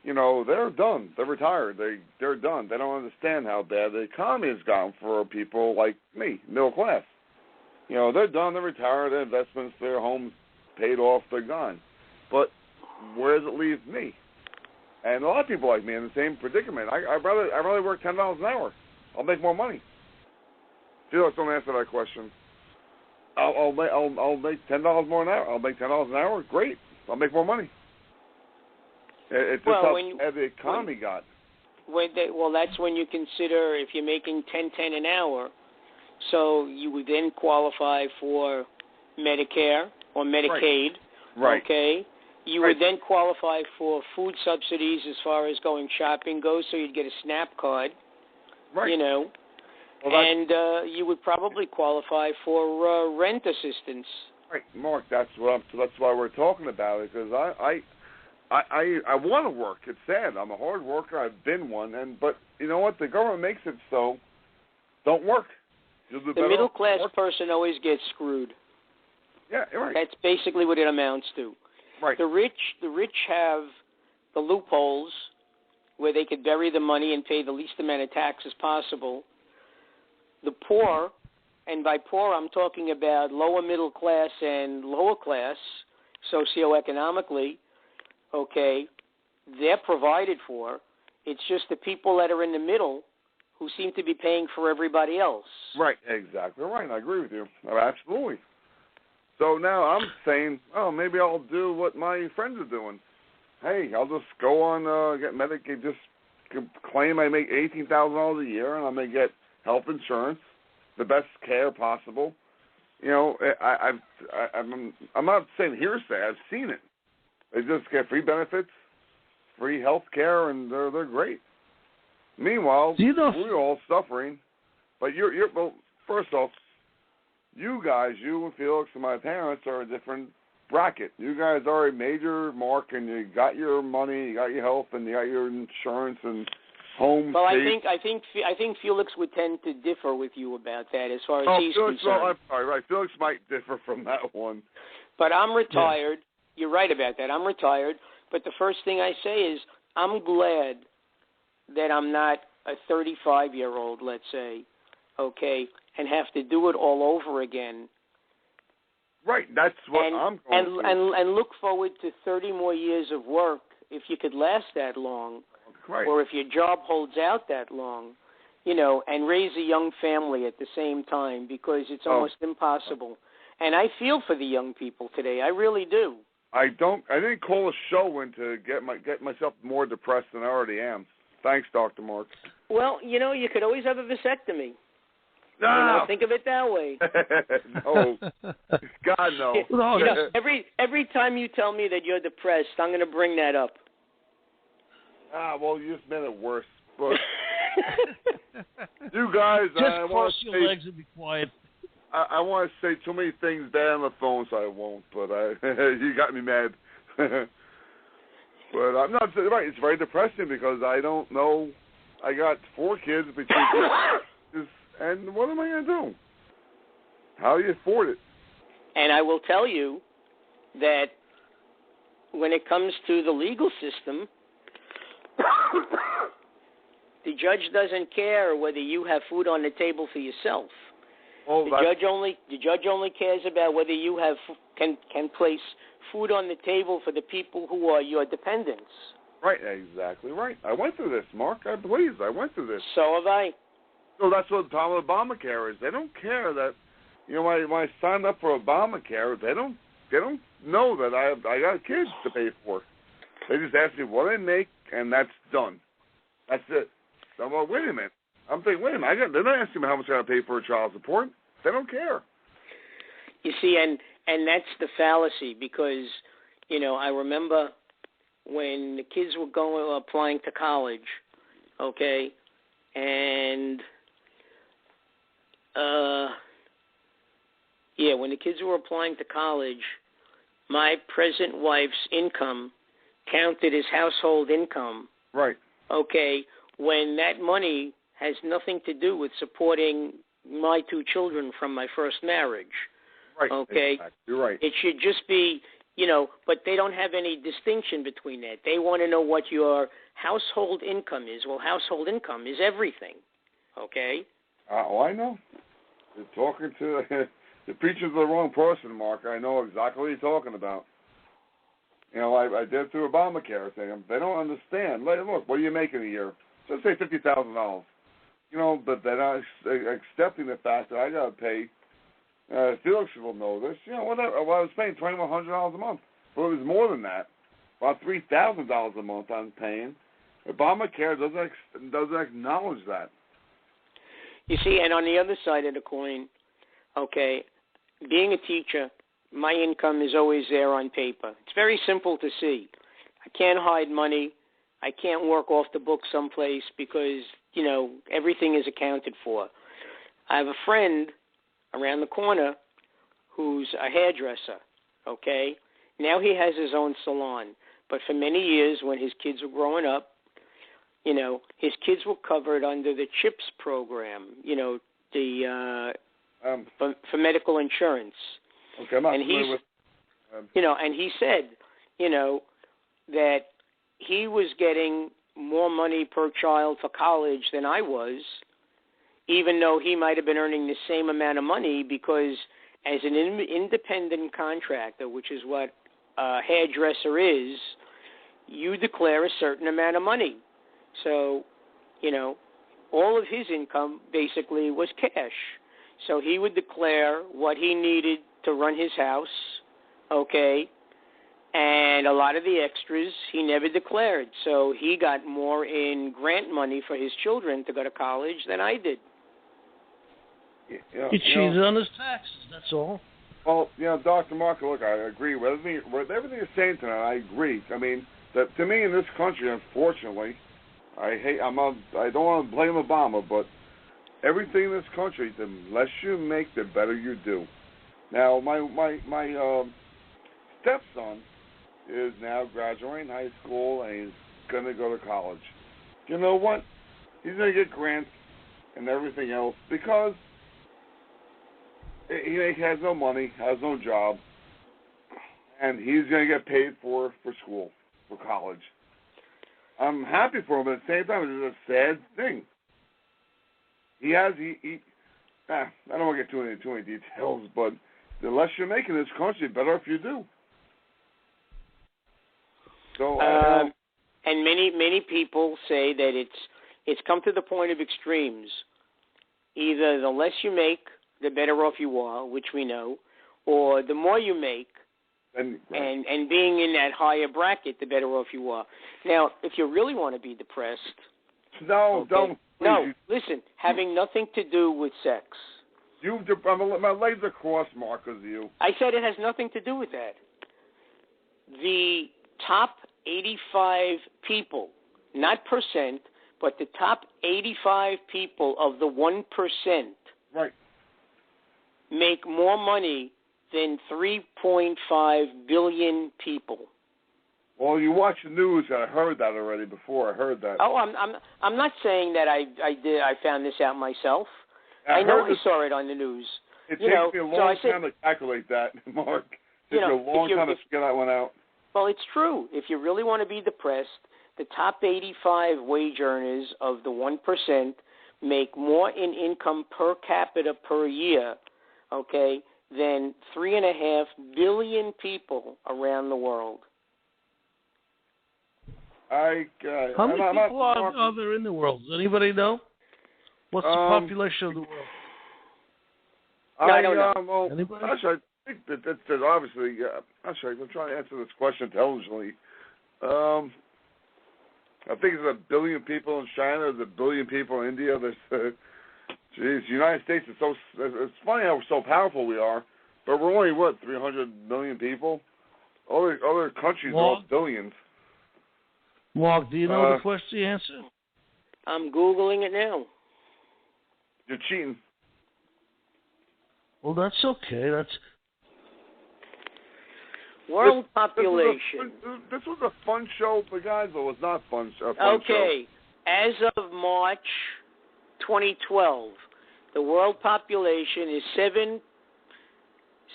You know, they're done. They're retired. They're done. They don't understand how bad the economy has gotten for people like me, middle class. You know, they're done. They're retired. Their investments, their homes paid off. They're gone. But where does it leave me? And a lot of people like me in the same predicament. I'd rather work $10 an hour. I'll make more money. Felix, don't answer that question. I'll make $10 more an hour. I'll make $10 an hour. Great. I'll make more money. It's just how the economy got. Well, that's when you consider if you're making $10 an hour, so you would then qualify for Medicare or Medicaid. Right. Okay. You would then qualify for food subsidies as far as going shopping goes, so you'd get a SNAP card. Right. You know. Well, and you would probably qualify for rent assistance. Right, Mark. That's why we're talking about it, because I want to work. It's sad. I'm a hard worker. I've been one, but you know what? The government makes it so. Don't work. The middle class person always gets screwed. Yeah, right. That's basically what it amounts to. Right. The rich have the loopholes where they could bury the money and pay the least amount of taxes possible. The poor, and by poor I'm talking about lower middle class and lower class socioeconomically, okay, they're provided for. It's just the people that are in the middle who seem to be paying for everybody else. Right, exactly right. I agree with you. Absolutely. So now I'm saying, maybe I'll do what my friends are doing. Hey, I'll just go on, get Medicaid, just claim I make $18,000 a year, and I'm going to get health insurance, the best care possible. You know, I'm not saying hearsay. I've seen it. They just get free benefits, free health care, and they're great. Meanwhile, we're all suffering. But well, first off, you guys, you and Felix and my parents, are a different bracket. You guys are a major mark, and you got your money, you got your health, and you got your insurance and home. Well, safe. I think Felix would tend to differ with you about that as far as he's Felix, concerned. well, I'm sorry, right? Felix might differ from that one. But I'm retired. Yeah. You're right about that. I'm retired. But the first thing I say is I'm glad that I'm not a 35-year-old, let's say, okay, and have to do it all over again. Right, that's what I'm going to. And look forward to 30 more years of work if you could last that long, right. or if your job holds out that long, and raise a young family at the same time, because it's almost impossible. And I feel for the young people today. I really do. I didn't call a show in to get myself more depressed than I already am. Thanks, Dr. Mark. Well, you could always have a vasectomy. No. Think of it that way. No. God, no. Every time you tell me that you're depressed, I'm going to bring that up. Well, you just made it worse. But you guys, just cross your legs and be quiet. I want to say too many things bad on the phone, so I won't. But you got me mad. But I'm not right. It's very depressing because I don't know. I got 4 kids between kids, and what am I going to do? How do you afford it? And I will tell you that when it comes to the legal system, the judge doesn't care whether you have food on the table for yourself. The judge only cares about whether you can place food on the table for the people who are your dependents. Right, exactly right. I went through this, Mark. I went through this. So have I. So that's what the problem with Obamacare is. They don't care that, when I signed up for Obamacare, they don't know that I got kids to pay for. They just ask me what I make, and that's done. That's it. So I'm like, wait a minute. I'm thinking, wait a minute. They're not asking me how much I got to pay for a child support. They don't care. You see, and that's the fallacy because, I remember when the kids were applying to college, okay, and when the kids were applying to college, my present wife's income counted as household income. Right. Okay, when that money has nothing to do with supporting my 2 children from my first marriage. Right. Okay. Exactly. You're right. It should just be, but they don't have any distinction between that. They want to know what your household income is. Well, household income is everything. Okay. I know. You're talking to you're preaching to the wrong person, Mark. I know exactly what you're talking about. I did through Obamacare thing. They don't understand. Look, what are you making a year? Let's say $50,000. But they're not accepting the fact that I got to pay. Felix will know this. I was paying $2,100 a month. Well, it was more than that. About $3,000 a month I'm paying. Obamacare doesn't acknowledge that. You see, and on the other side of the coin, okay, being a teacher, my income is always there on paper. It's very simple to see. I can't hide money. I can't work off the book someplace because, everything is accounted for. I have a friend around the corner who's a hairdresser, okay? Now he has his own salon. But for many years when his kids were growing up, his kids were covered under the CHIPS program, for medical insurance. Okay, I'm not familiar with... and he said, that he was getting more money per child for college than I was, even though he might have been earning the same amount of money because as an independent contractor, which is what a hairdresser is, you declare a certain amount of money. So, all of his income basically was cash. So he would declare what he needed to run his house, okay, and a lot of the extras he never declared. So he got more in grant money for his children to go to college than I did. He cheated on his taxes, that's all. Well, Dr. Marco, look, I agree with everything you're saying tonight. I agree. I mean, that to me in this country, unfortunately, I don't want to blame Obama, but everything in this country, the less you make, the better you do. Now, my stepson is now graduating high school, and he's going to go to college. You know what? He's going to get grants and everything else because he has no money, has no job, and he's going to get paid for school, for college. I'm happy for him, but at the same time, it's a sad thing. I don't want to get too many details, but the less you make in this country, the better if you do. So, and many people say that it's come to the point of extremes. Either the less you make, the better off you are, which we know, or the more you make, and being in that higher bracket, the better off you are. Now, if you really want to be depressed, don't. No, listen, having nothing to do with sex. My legs are crossed, Mark, because of you. I said it has nothing to do with that. The top 85 people, not percent, but the top 85 people of the 1%, right, make more money than 3.5 billion people. Well, you watch the news. I heard that already before. I heard that. Oh, I'm not saying that I found this out myself. I know I saw it on the news. It takes me a long time to calculate that, Mark. It takes me a long time to figure that one out. Well, it's true. If you really want to be depressed, the top 85 wage earners of the 1% make more in income per capita per year, okay, than 3.5 billion people around the world. How many people are there in the world? Does anybody know? What's the population of the world? I don't know. Well, anybody? Actually, I think that obviously, actually, I'm trying to answer this question intelligently. I think there's 1 billion people in China. There's 1 billion people in India. There's, the United States is so. It's funny how so powerful we are, but we're only 300 million people. Other countries are all billions. Mark, do you know the question answer? I'm Googling it now. You're cheating. Well, that's okay. That's world population. This was a fun show for guys, or was not fun? Okay. As of March 2012, the world population is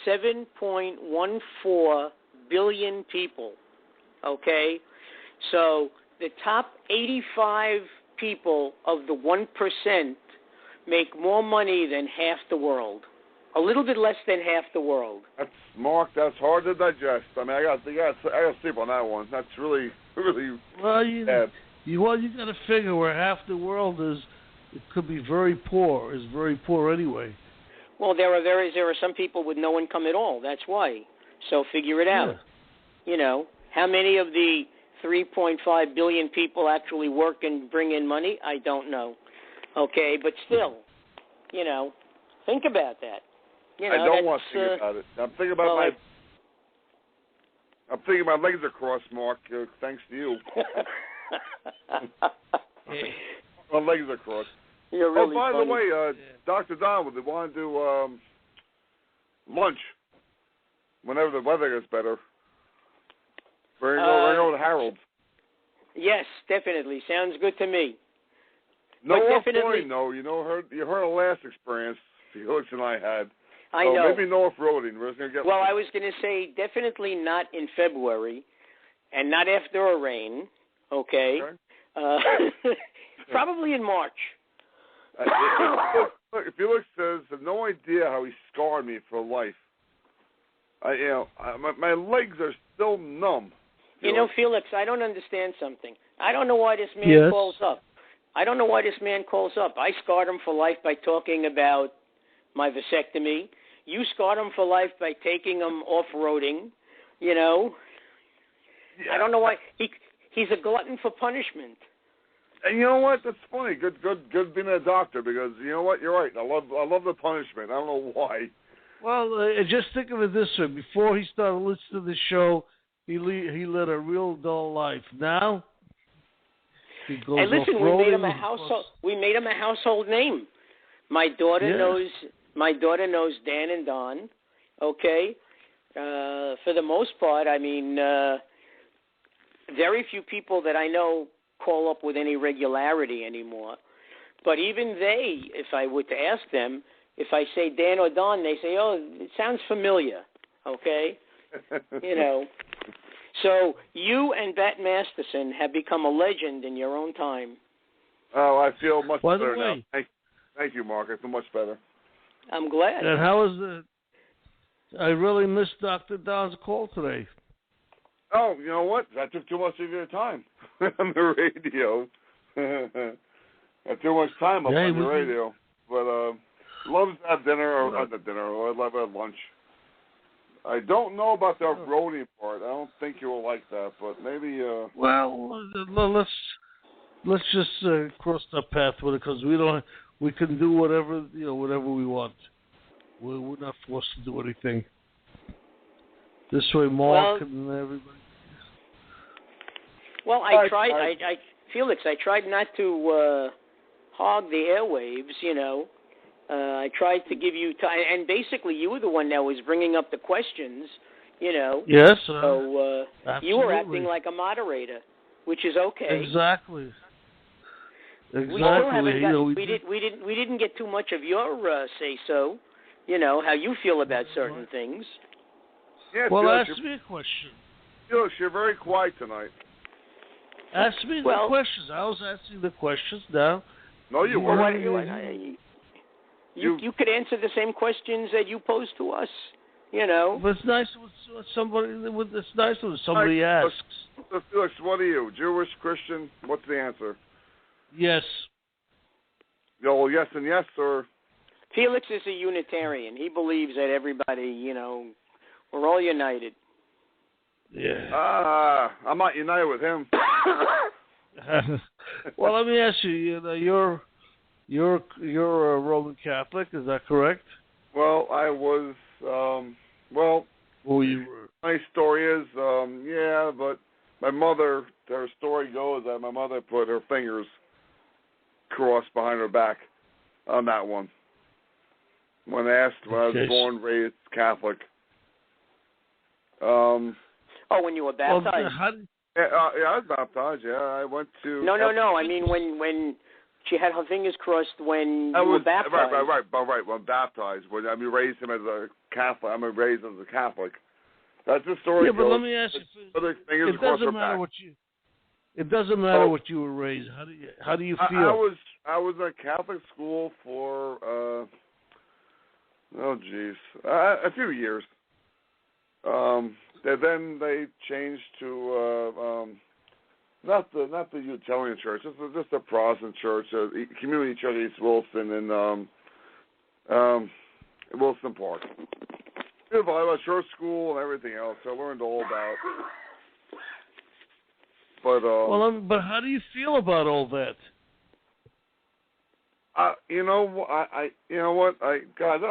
7.14 billion people. Okay? So the top 85 people of the 1% make more money than half the world. A little bit less than half the world. That's That's hard to digest. I mean, I got to sleep on that one. That's really bad. You got to figure where half the world is. It could be very poor. Is very poor anyway. Well, there are some people with no income at all. That's why. So figure it out. Yeah. You know, how many of the 3.5 billion people actually work and bring in money? I don't know. Okay, but still, you know, think about that. You know, I don't want to think about it. I'm thinking about I'm thinking my legs are crossed, Mark. Thanks to you. My legs are crossed. You're really by funny. the way, Dr. Don, would they want to do lunch whenever the weather gets better? We're going to go to Harold's. Yes, definitely. Sounds good to me. No off-roading, though. You heard the last experience Felix and I had. I know. Maybe no off-roading. We're going to get. Well, I was going to say definitely not in February, and not after a rain. Okay. Probably in March. Felix says, "I have no idea how he scarred me for life. My legs are still numb." You know, Felix, I don't understand something. I don't know why this man calls up. I don't know why this man calls up. I scarred him for life by talking about my vasectomy. You scarred him for life by taking him off-roading, you know. Yeah. I don't know why. He's a glutton for punishment. And you know what? That's funny. Good being a doctor, because you know what? You're right. I love the punishment. I don't know why. Well, just think of it this way. Before he started listening to the show, he led a real dull life. Now, he goes and listen, off-roading. we made him a household name. My daughter Yeah. knows. My daughter knows Dan and Don. Okay. For the most part, I mean, very few people that I know call up with any regularity anymore. But even they, if I were to ask them, if I say Dan or Don, they say, "Oh, it sounds familiar." Okay. You know. So you and Bat Masterson have become a legend in your own time. Oh, I feel much By the better now. way, Thank you, Mark. I feel much better. I'm glad. and how is it? I really missed Dr. Don's call today. Oh, you know what? That took too much of your time on the radio. Got too much time up on the radio. But love to have dinner, or not dinner, or love to have lunch. I don't know about the roadie part. I don't think you will like that, but maybe. Well, let's just cross that path with it, because we can do whatever we want. We're not forced to do anything. This way, Mark and everybody. Well, I tried. Felix, I tried not to hog the airwaves. You know, I tried to give you time, and basically, you were the one that was bringing up the questions. You know. Yes. So you were acting like a moderator, which is okay. Exactly. We still haven't got, we didn't get too much of your say so. You know how you feel about certain things. Yeah, well, ask me a question. Felix, you're very quiet tonight. Ask me the questions. I was asking the questions now. No, you weren't. You could answer the same questions that you pose to us. You know. But it's nice when somebody asks. Felix, what are you? Jewish, Christian? What's the answer? Yes. Well, yes and yes, or? Felix is a Unitarian. He believes that everybody, you know, we're all united. Yeah. I'm not united with him. Well, let me ask you. You know, you're a Roman Catholic. Is that correct? Well, I was. Well, you were. My story is, yeah, but my mother. Her story goes that my mother put her fingers crossed behind her back on that one. When asked when I was born, raised Catholic. When you were baptized? Yeah, I was baptized. Yeah, I went to. No. I mean, when she had her fingers crossed when you were baptized. Right. When baptized, when I raised him as a Catholic. Raised as a Catholic. That's the story. Yeah, but let me ask you. It doesn't matter what you. It doesn't matter what you were raised. How do you feel? I was in a Catholic school for a few years. Then they changed to not the Unitarian church, just a Protestant church, community church in East Wilson in Wilson Park. I was church school and everything else. So I learned all about. But but how do you feel about all that? You know what? I don't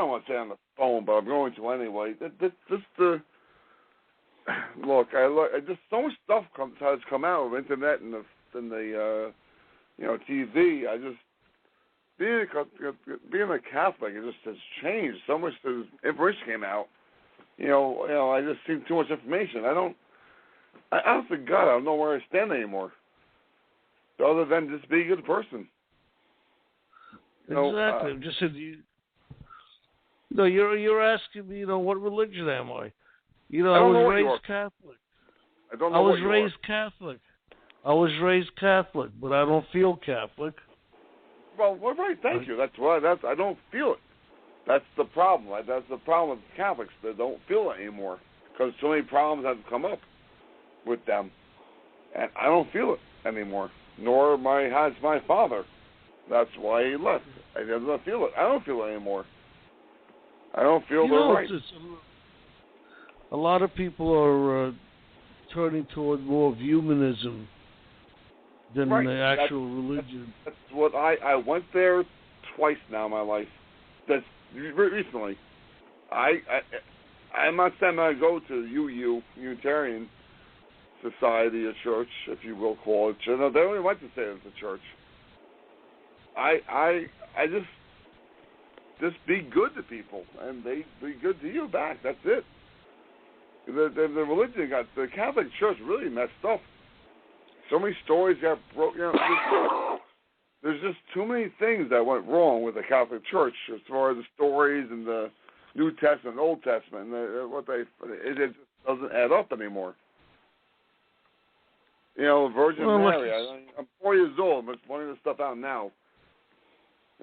want to say on the phone, but I'm going to anyway. Just so much stuff has come out of internet and the TV. I just being a Catholic, it just has changed so much. Information came out. I just seen too much information. Honestly, God, I don't know where I stand anymore. Other than just being a good person. Exactly. Just said you. No, you're asking me. What religion am I? I was raised Catholic. I don't know. I was raised Catholic. I was raised Catholic, but I don't feel Catholic. Well, right. Thank you. That's why. I don't feel it. That's the problem. Right? That's the problem with Catholics. They don't feel it anymore because so many problems have come up with them, and I don't feel it anymore. Nor has my father. That's why he left. I don't feel it. I don't feel it anymore. I don't feel they're right. A lot of people are turning toward more of humanism than the actual religion. That's what I went there twice now in my life. That's recently. I'm not saying I go to Unitarian Society or church, if you will call it. No, they don't even like to say it's a church. just be good to people, and they be good to you back. That's it. The religion got, the Catholic Church really messed up. So many stories got broke. There's just too many things that went wrong with the Catholic Church as far as the stories and the New Testament, Old Testament, and it just doesn't add up anymore. Virgin Mary. I'm 4 years old. I'm pointing this stuff out now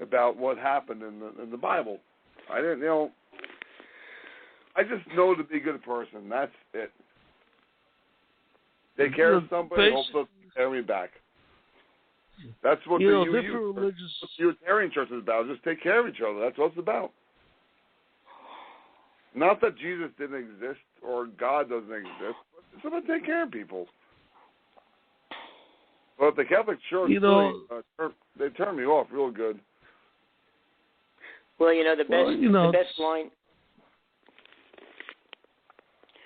about what happened in the Bible. I didn't, I just know to be a good person. That's it. Take care of somebody, hope they'll carry me back. That's what Unitarian Church is about. Just take care of each other. That's what it's about. Not that Jesus didn't exist or God doesn't exist, but it's about take care of people. But the Catholic Church, they turned me off real good. Well, the best line.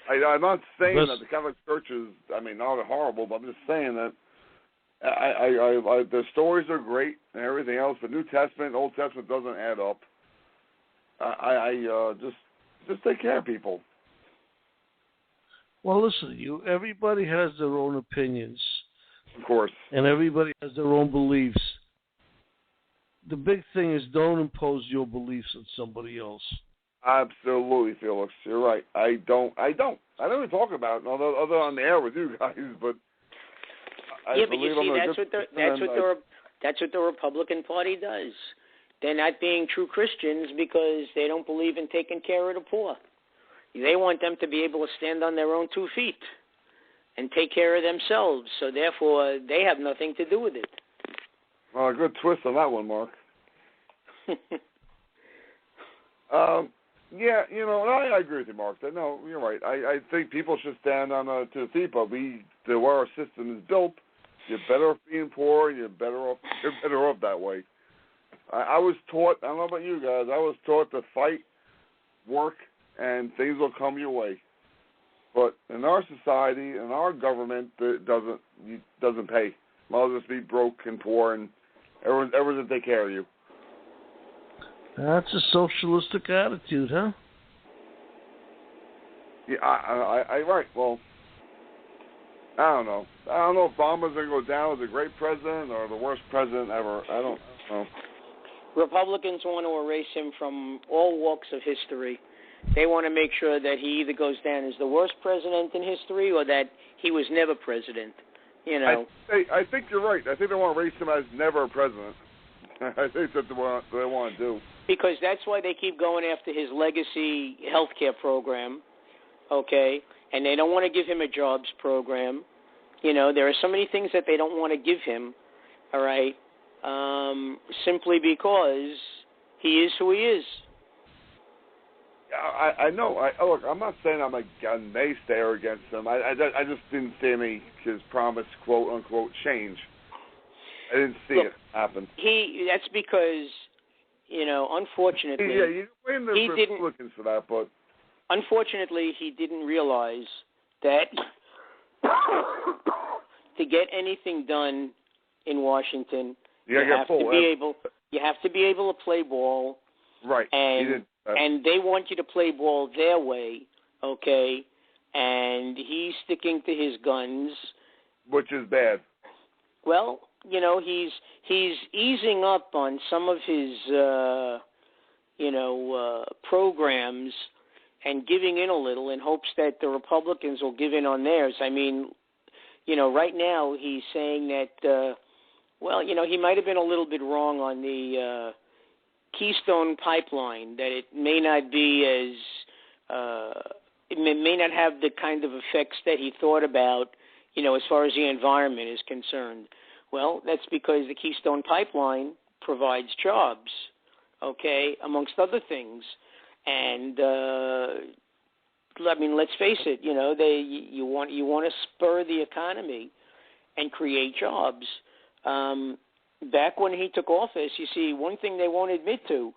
I'm not saying that the Catholic Church is, not horrible, but I'm just saying that the stories are great and everything else, but New Testament, Old Testament doesn't add up. Just take care of people. Well, listen, everybody has their own opinions. Of course. And everybody has their own beliefs. The big thing is don't impose your beliefs on somebody else. Absolutely, Felix. You're right. I don't even talk about it other on the air with you guys, but but you see, that's what the Republican Party does. They're not being true Christians because they don't believe in taking care of the poor. They want them to be able to stand on their own 2 feet and take care of themselves. So therefore, they have nothing to do with it. Well, a good twist on that one, Mark. Yeah, I agree with you, Mark. No, you're right. I think people should stand on 2 feet, but the way our system is built, you're better off being poor. You're better off that way. I was taught. I don't know about you guys. I was taught to fight, work, and things will come your way. But in our society, in our government, it doesn't pay. Might as well just be broke and poor, and everyone's to take care of you. That's a socialistic attitude, huh? Yeah, I right. Well, I don't know. I don't know if Obama's going to go down as a great president or the worst president ever. I don't know. Republicans want to erase him from all walks of history. They want to make sure that he either goes down as the worst president in history or that he was never president. I think you're right. I think they want to erase him as never a president. I think that's what they want to do. Because that's why they keep going after his legacy health care program, okay? And they don't want to give him a jobs program. There are so many things that they don't want to give him, all right, simply because he is who he is. I know. Look, I'm not saying I'm a naysayer against him. I just didn't see his promise, quote unquote, change. I didn't see it happen. That's because, unfortunately, you blame the Republicans for that, but unfortunately, he didn't realize that to get anything done in Washington, you have to be able to play ball. Right. And they want you to play ball their way, okay? And he's sticking to his guns, which is bad. Well, he's easing up on some of his programs and giving in a little in hopes that the Republicans will give in on theirs. Right now he's saying that he might have been a little bit wrong on the Keystone Pipeline, that it may not be it may not have the kind of effects that he thought about, as far as the environment is concerned. Well, that's because the Keystone Pipeline provides jobs, okay, amongst other things. And let's face it, you want to spur the economy and create jobs. Back when he took office, you see, one thing they won't admit to,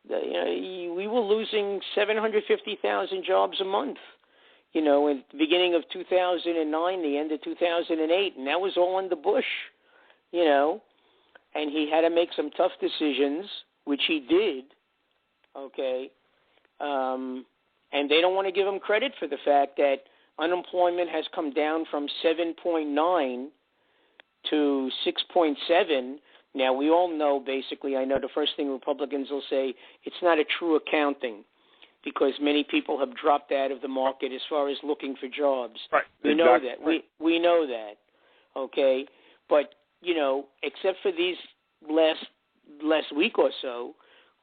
we were losing 750,000 jobs a month, at the beginning of 2009, the end of 2008, and that was all under Bush, and he had to make some tough decisions, which he did, okay? And they don't want to give him credit for the fact that unemployment has come down from 7.9 to 6.7. Now, we all know, basically, I know the first thing Republicans will say, it's not a true accounting because many people have dropped out of the market as far as looking for jobs. Right. We know that. We know that, okay? But, you know, except for these last week or so,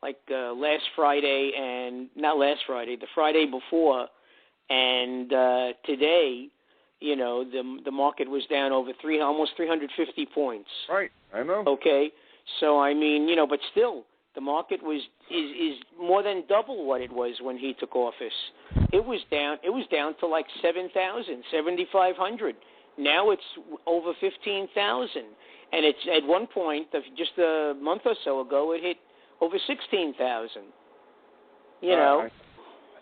like last Friday and not last Friday, the Friday before, and today, you know, the market was down over almost 350 points. Right, I know. Okay, so I mean, you know, but still, the market is more than double what it was when he took office. It was down to like 7,000, 7,500. Now it's over 15,000, and it's at one point, just a month or so ago, it hit over 16,000. You know.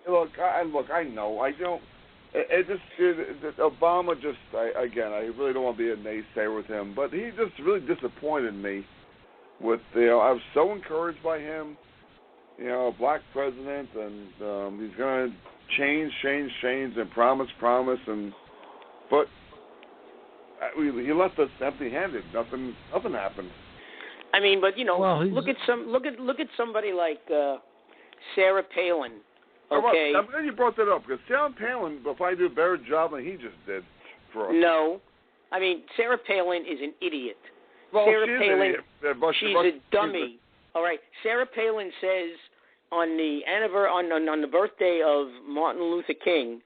Look, I know. I don't. Obama just. I really don't want to be a naysayer with him, but he just really disappointed me. With I was so encouraged by him. You know, a black president, and he's going to change, and promise, but he left us empty-handed. Nothing happened. I mean, but you know, look at somebody like Sarah Palin. Okay. I'm glad you brought that up because Sarah Palin will probably do a better job than he just did for us. No, I mean Sarah Palin is an idiot. Well, Sarah Palin, she's a dummy. All right, Sarah Palin says on the birthday of Martin Luther King,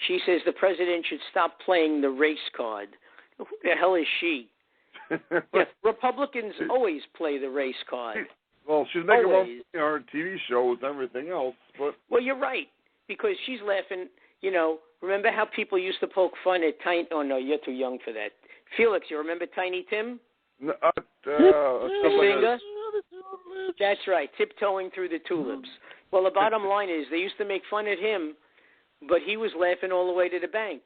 she says the president should stop playing the race card. Who the hell is she? Yeah, Republicans always play the race card. Well, she's making her TV shows and everything else, but... Well, you're right, because she's laughing, you know, remember how people used to poke fun at Tiny... Oh, no, you're too young for that. Felix, you remember Tiny Tim? The singer? That's right, tiptoeing through the tulips. Well, the bottom line is they used to make fun at him, but he was laughing all the way to the bank.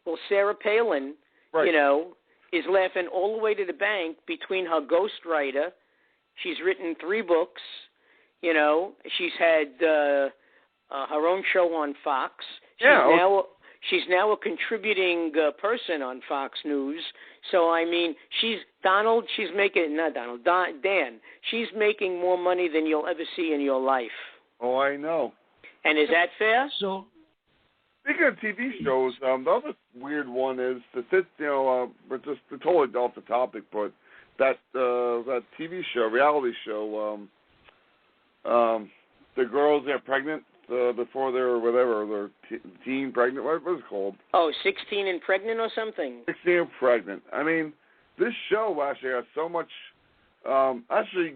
Well, Sarah Palin, you know, is laughing all the way to the bank between her ghostwriter. She's written 3 books. You know, she's had her own show on Fox. She's now a contributing person on Fox News. So, I mean, Dan. She's making more money than you'll ever see in your life. Oh, I know. And is that fair? So, speaking of TV shows, the other weird one is we're just totally off the topic, but that TV show, reality show, the girls get pregnant before they're whatever, they're teen pregnant. What was it called? Oh, 16 and pregnant or something? 16 and pregnant. I mean, this show actually has so much. Actually,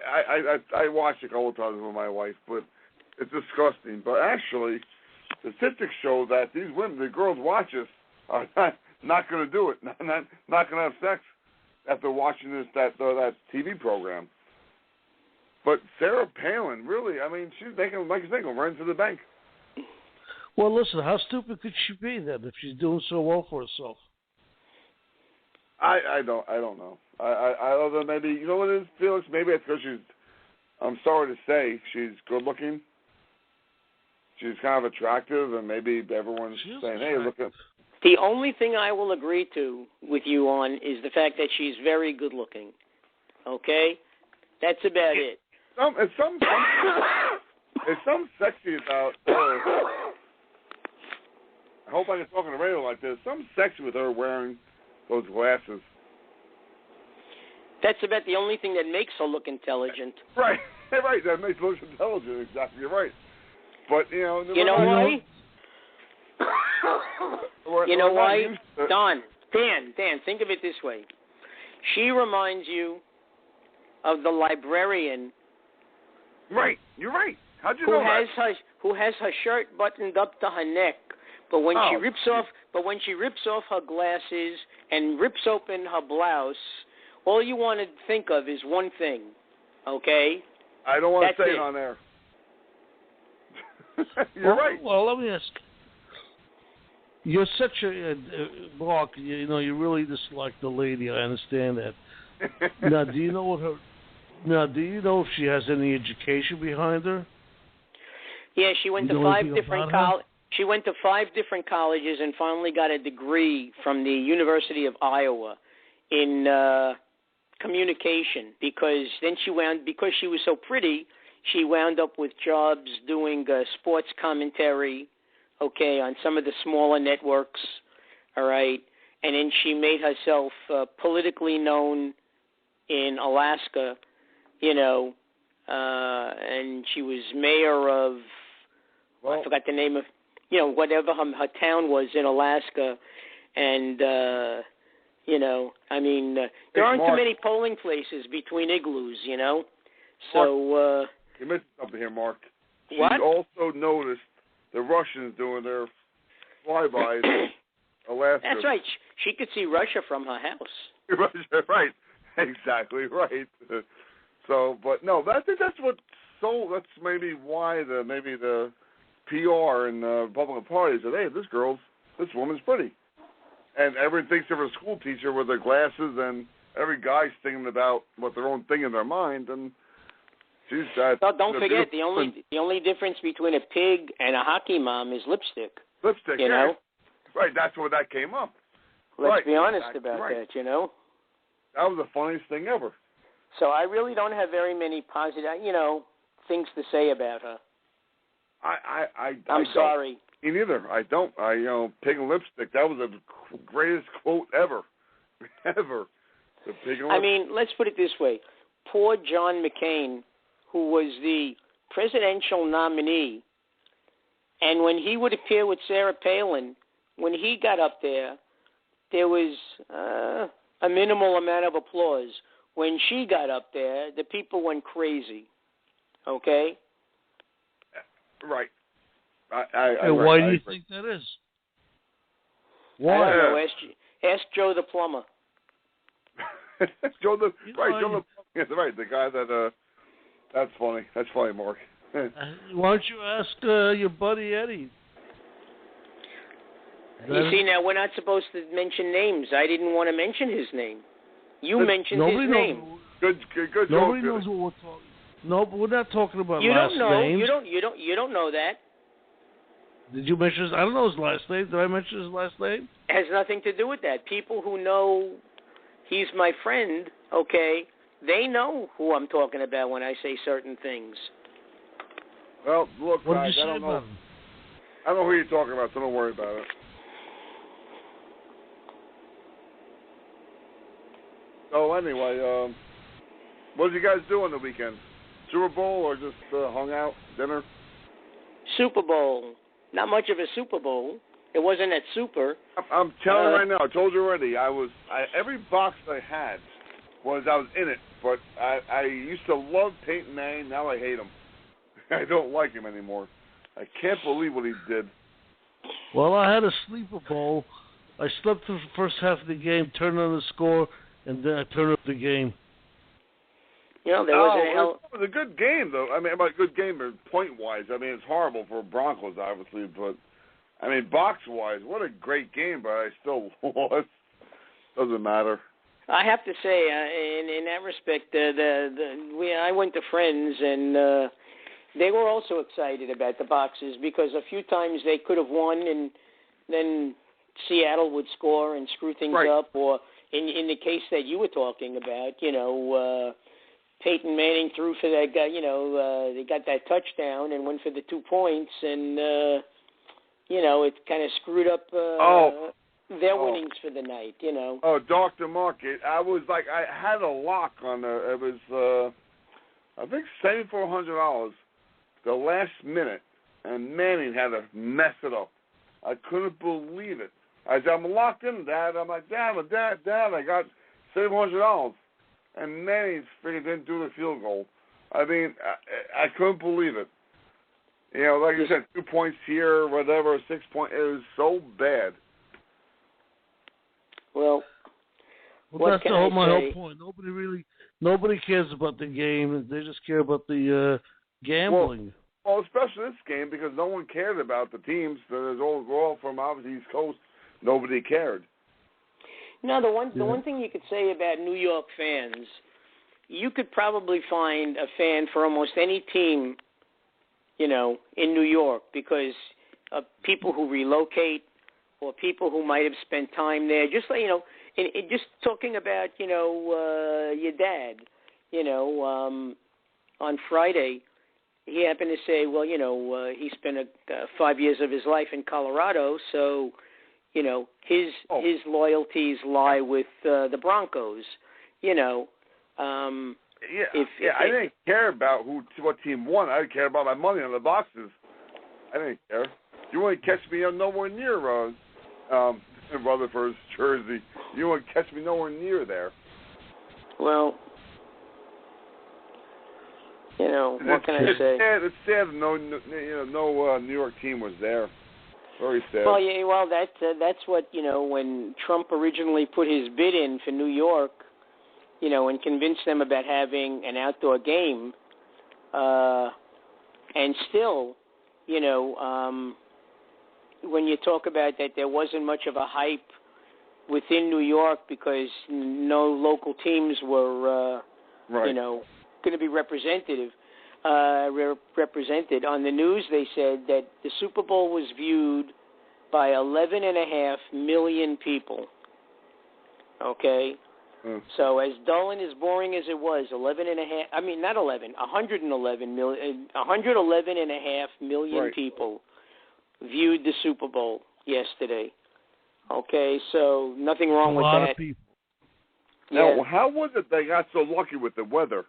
I watched it a couple of times with my wife, but it's disgusting. But actually, the statistics show that these women, the girls watch us, are not going to do it. Not going to have sex after watching that TV program. But Sarah Palin, really, I mean, she's making, like you say, going right into the bank. Well, listen, how stupid could she be then if she's doing so well for herself? I don't know. I other than maybe, you know what it is, Felix? Maybe it's because she's, I'm sorry to say, she's good looking. She's kind of attractive, and maybe everyone's saying, hey, look at... The only thing I will agree to with you on is the fact that she's very good looking. Okay? That's about it. It's something sexy about her. I hope I can talk on the radio like this. Something sexy with her wearing those glasses. That's about the only thing that makes her look intelligent. Right. Right. That makes her look intelligent. Exactly. You're right. But, you know... You know why? You know why? Dan, think of it this way. She reminds you of the librarian. Right. You're right. How'd you know that? Who has her shirt buttoned up to her neck, but when she rips off her glasses and rips open her blouse, all you want to think of is one thing. Okay? I don't want to say it on air. You're right. Well, let me ask. You're such a Mark. You know, you really dislike the lady. I understand that. Now, do you know if she has any education behind her? Yeah, she went to 5 different She went to 5 different colleges and finally got a degree from the University of Iowa in communication. Because then because she was so pretty, she wound up with jobs doing sports commentary, okay, on some of the smaller networks. All right, and then she made herself politically known in Alaska, and she was mayor of, I forgot the name of, whatever her town was in Alaska. And, there aren't too many polling places between igloos, So, you mentioned something here, Mark. What? She also noticed the Russians doing their flybys in Alaska. That's right. She could see Russia from her house. Russia, right. Exactly right. So, but no, I think that's that's maybe why the PR and Republican Party said, hey, this woman's pretty. And everyone thinks of her school teacher with her glasses, and every guy's thinking about what their own thing in their mind, and she's that. Well, don't forget, the only difference between a pig and a hockey mom is lipstick. Lipstick, you know? Right, that's where that came up. Let's be honest about that, That was the funniest thing ever. So I really don't have very many positive, things to say about her. I'm sorry. Me neither. I don't. Pig and lipstick. That was the greatest quote ever, ever. The pig and lipstick. Let's put it this way: poor John McCain, who was the presidential nominee, and when he would appear with Sarah Palin, when he got up there was a minimal amount of applause. When she got up there, the people went crazy. Okay? Right. Why do you think that is? Why? I don't know. Ask Joe the plumber. Joe the plumber. Yes, right. The guy that. That's funny. That's funny, Mark. Why don't you ask your buddy Eddie? You see, now we're not supposed to mention names. I didn't want to mention his name. You mentioned his name. Good. Nobody knows what we're talking. No, but we're not talking about last names. You don't know that. Did you mention his? I don't know his last name. Did I mention his last name? It has nothing to do with that. People who know he's my friend, okay, they know who I'm talking about when I say certain things. Well, look, what guys, did you say I don't about know. him? I don't know who you're talking about, so don't worry about it. So anyway, what did you guys do on the weekend? Super Bowl or just hung out, dinner? Super Bowl. Not much of a Super Bowl. It wasn't at Super. I'm telling you right now. I told you already. Every box I had I was in it. But I used to love Peyton Manning. Now I hate him. I don't like him anymore. I can't believe what he did. Well, I had a sleeper bowl. I slept through the first half of the game, turned on the score, and then I turned up the game. There was it was a good game, though. I mean, a good game point-wise. I mean, it's horrible for Broncos, obviously, but, box-wise, what a great game, but I still lost. Doesn't matter. I have to say, in that respect, I went to friends, and they were also excited about the boxes because a few times they could have won, and then Seattle would score and screw things up, or in the case that you were talking about, Peyton Manning threw for that guy, they got that touchdown and went for the 2 points, and, it kind of screwed up their winnings for the night, Oh, Dr. Mark, I was like, I had a lock on it was, I think $7,400 the last minute, and Manning had to mess it up. I couldn't believe it. I said, I'm locked in, Dad. I'm like, Dad, I got $700. And Manning freaking didn't do the field goal. I mean, I couldn't believe it. Like you said, 2 points here, whatever, 6 points. It was so bad. Well, that's my whole point. Nobody cares about the game. They just care about the gambling. Well, especially this game because no one cared about the teams. There's all from obviously East Coast. Nobody cared. No, the one thing you could say about New York fans, you could probably find a fan for almost any team in New York, because people who relocate or people who might have spent time there, just just talking about, your dad, on Friday, he happened to say, well, he spent 5 years of his life in Colorado, so, his loyalties lie with the Broncos, I didn't care about what team won. I cared about my money on the boxes. I didn't care. You wouldn't catch me nowhere near Rutherford's Jersey. You wouldn't catch me nowhere near there. Well, what can I say? It's sad. No New York team was there. Very sad. Well, that's what when Trump originally put his bid in for New York, and convinced them about having an outdoor game, and still, when you talk about that, there wasn't much of a hype within New York because no local teams were, going to be represented. On the news, they said that the Super Bowl was viewed by 11.5 million people. Okay? So as dull and as boring as it was, 111.5 million people viewed the Super Bowl yesterday. Okay, so nothing wrong with that. A lot of people. Now, how was it they got so lucky with the weather?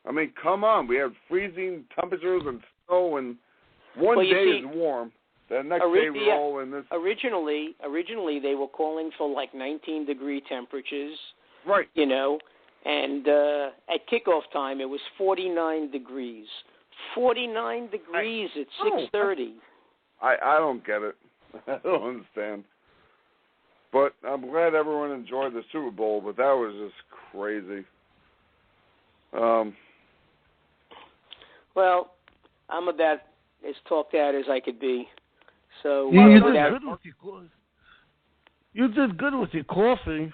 I mean, come on. We had freezing temperatures and snow, and one day is warm. The next day we're all in this. Originally, they were calling for like 19-degree temperatures. Right. And at kickoff time, it was 49 degrees. 49 degrees at 6:30. I don't get it. I don't understand. But I'm glad everyone enjoyed the Super Bowl, but that was just crazy. Well, I'm about as talked out as I could be. So you did good with your coughing.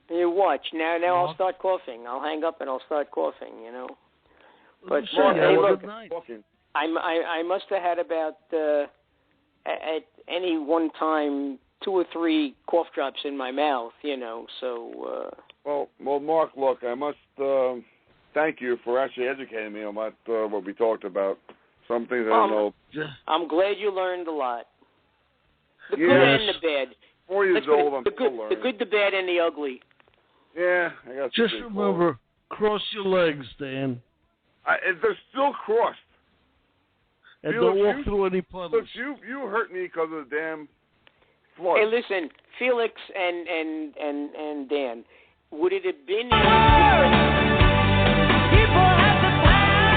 You watch. Now I'll start coughing. I'll hang up and I'll start coughing, But hey, look, I must have had about at any one time 2 or 3 cough drops in my mouth, so Well, Mark, look, I must thank you for actually educating me on what we talked about. Some things I don't know. I'm glad you learned a lot. The good and the bad. 4 years old, I'm still learning. The good, the bad, and the ugly. Yeah, I got. Just remember, cross your legs, Dan. They're still crossed. And don't walk through any puddles. Look, you hurt me because of the damn flood. Hey, listen, Felix and Dan, would it have been any different? People have the power.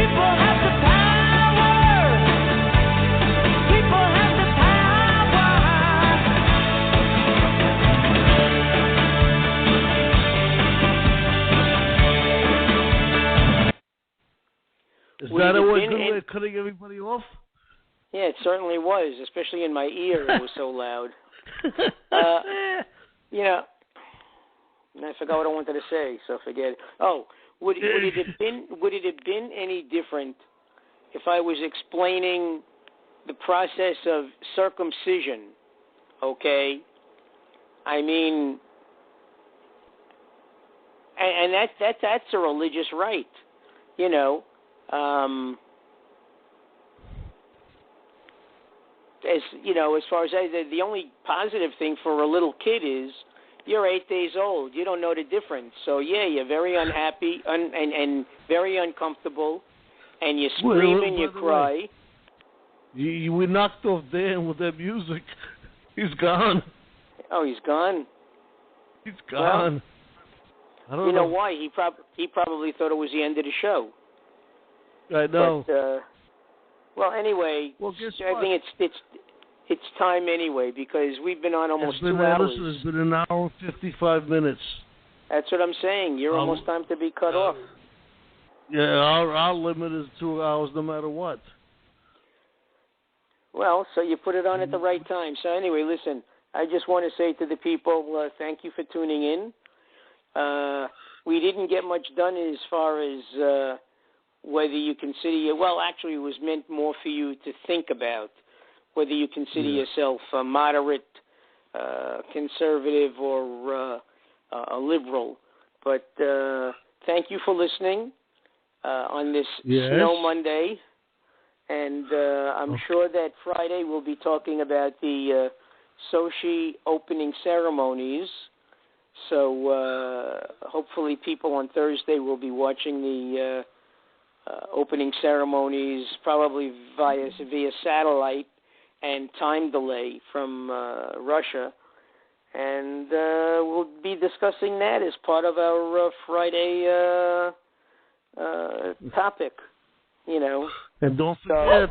People have the power. People have the Is that a good way of cutting everybody off? Yeah, it certainly was, especially in my ear. It was so loud. I forgot what I wanted to say, so forget it. Oh, would it have been any different if I was explaining the process of circumcision? Okay, I mean, and that's a religious right, As far as the only positive thing for a little kid is you're 8 days old. You don't know the difference. So, yeah, you're very unhappy and very uncomfortable, and you scream and you cry. We knocked off Dan with that music. He's gone. Oh, he's gone? He's gone. Well, I don't know why. He probably thought it was the end of the show. I know. But, well, anyway, I think it's time anyway because we've been on almost 2 hours. Listen, it's been an hour and 55 minutes. That's what I'm saying. You're almost time to be cut off. Yeah, our limit is 2 hours no matter what. Well, so you put it on at the right time. So anyway, listen, I just want to say to the people, thank you for tuning in. We didn't get much done as far as whether you consider well, actually, it was meant more for you to think about whether you consider yourself a moderate, conservative, or a liberal. But thank you for listening on this Snow Monday. And I'm sure that Friday we'll be talking about the Sochi opening ceremonies. So hopefully people on Thursday will be watching the opening ceremonies, probably via satellite and time delay from Russia. And we'll be discussing that as part of our Friday topic, you know. And don't forget.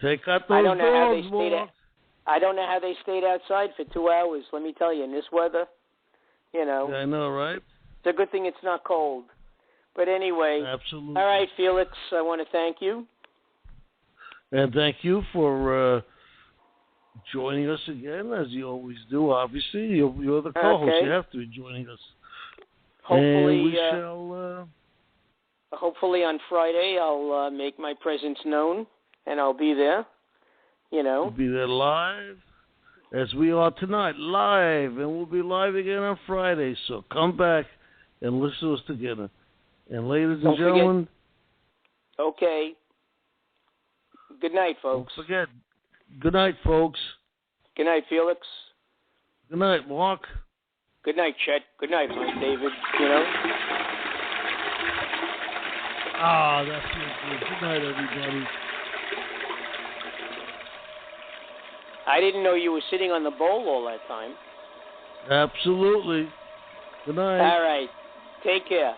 Take out those dogs, boy. I don't know how they stayed outside for 2 hours, let me tell you, in this weather. You know. I know, right? It's a good thing it's not cold. But anyway. Absolutely. All right, Felix, I want to thank you. And thank you for joining us again, as you always do, obviously. You're the co-host. Okay. You have to be joining us. Hopefully, and we shall... hopefully on Friday I'll make my presence known, and I'll be there, you know. We'll be there live, as we are tonight, live. And we'll be live again on Friday. So come back and listen to us together. And ladies and gentlemen... Okay. Good night, folks. Don't forget. Good night, folks. Good night, Felix. Good night, Mark. Good night, Chet. Good night, David. You know? That's good. Good night, everybody. I didn't know you were sitting on the bowl all that time. Absolutely. Good night. All right. Take care.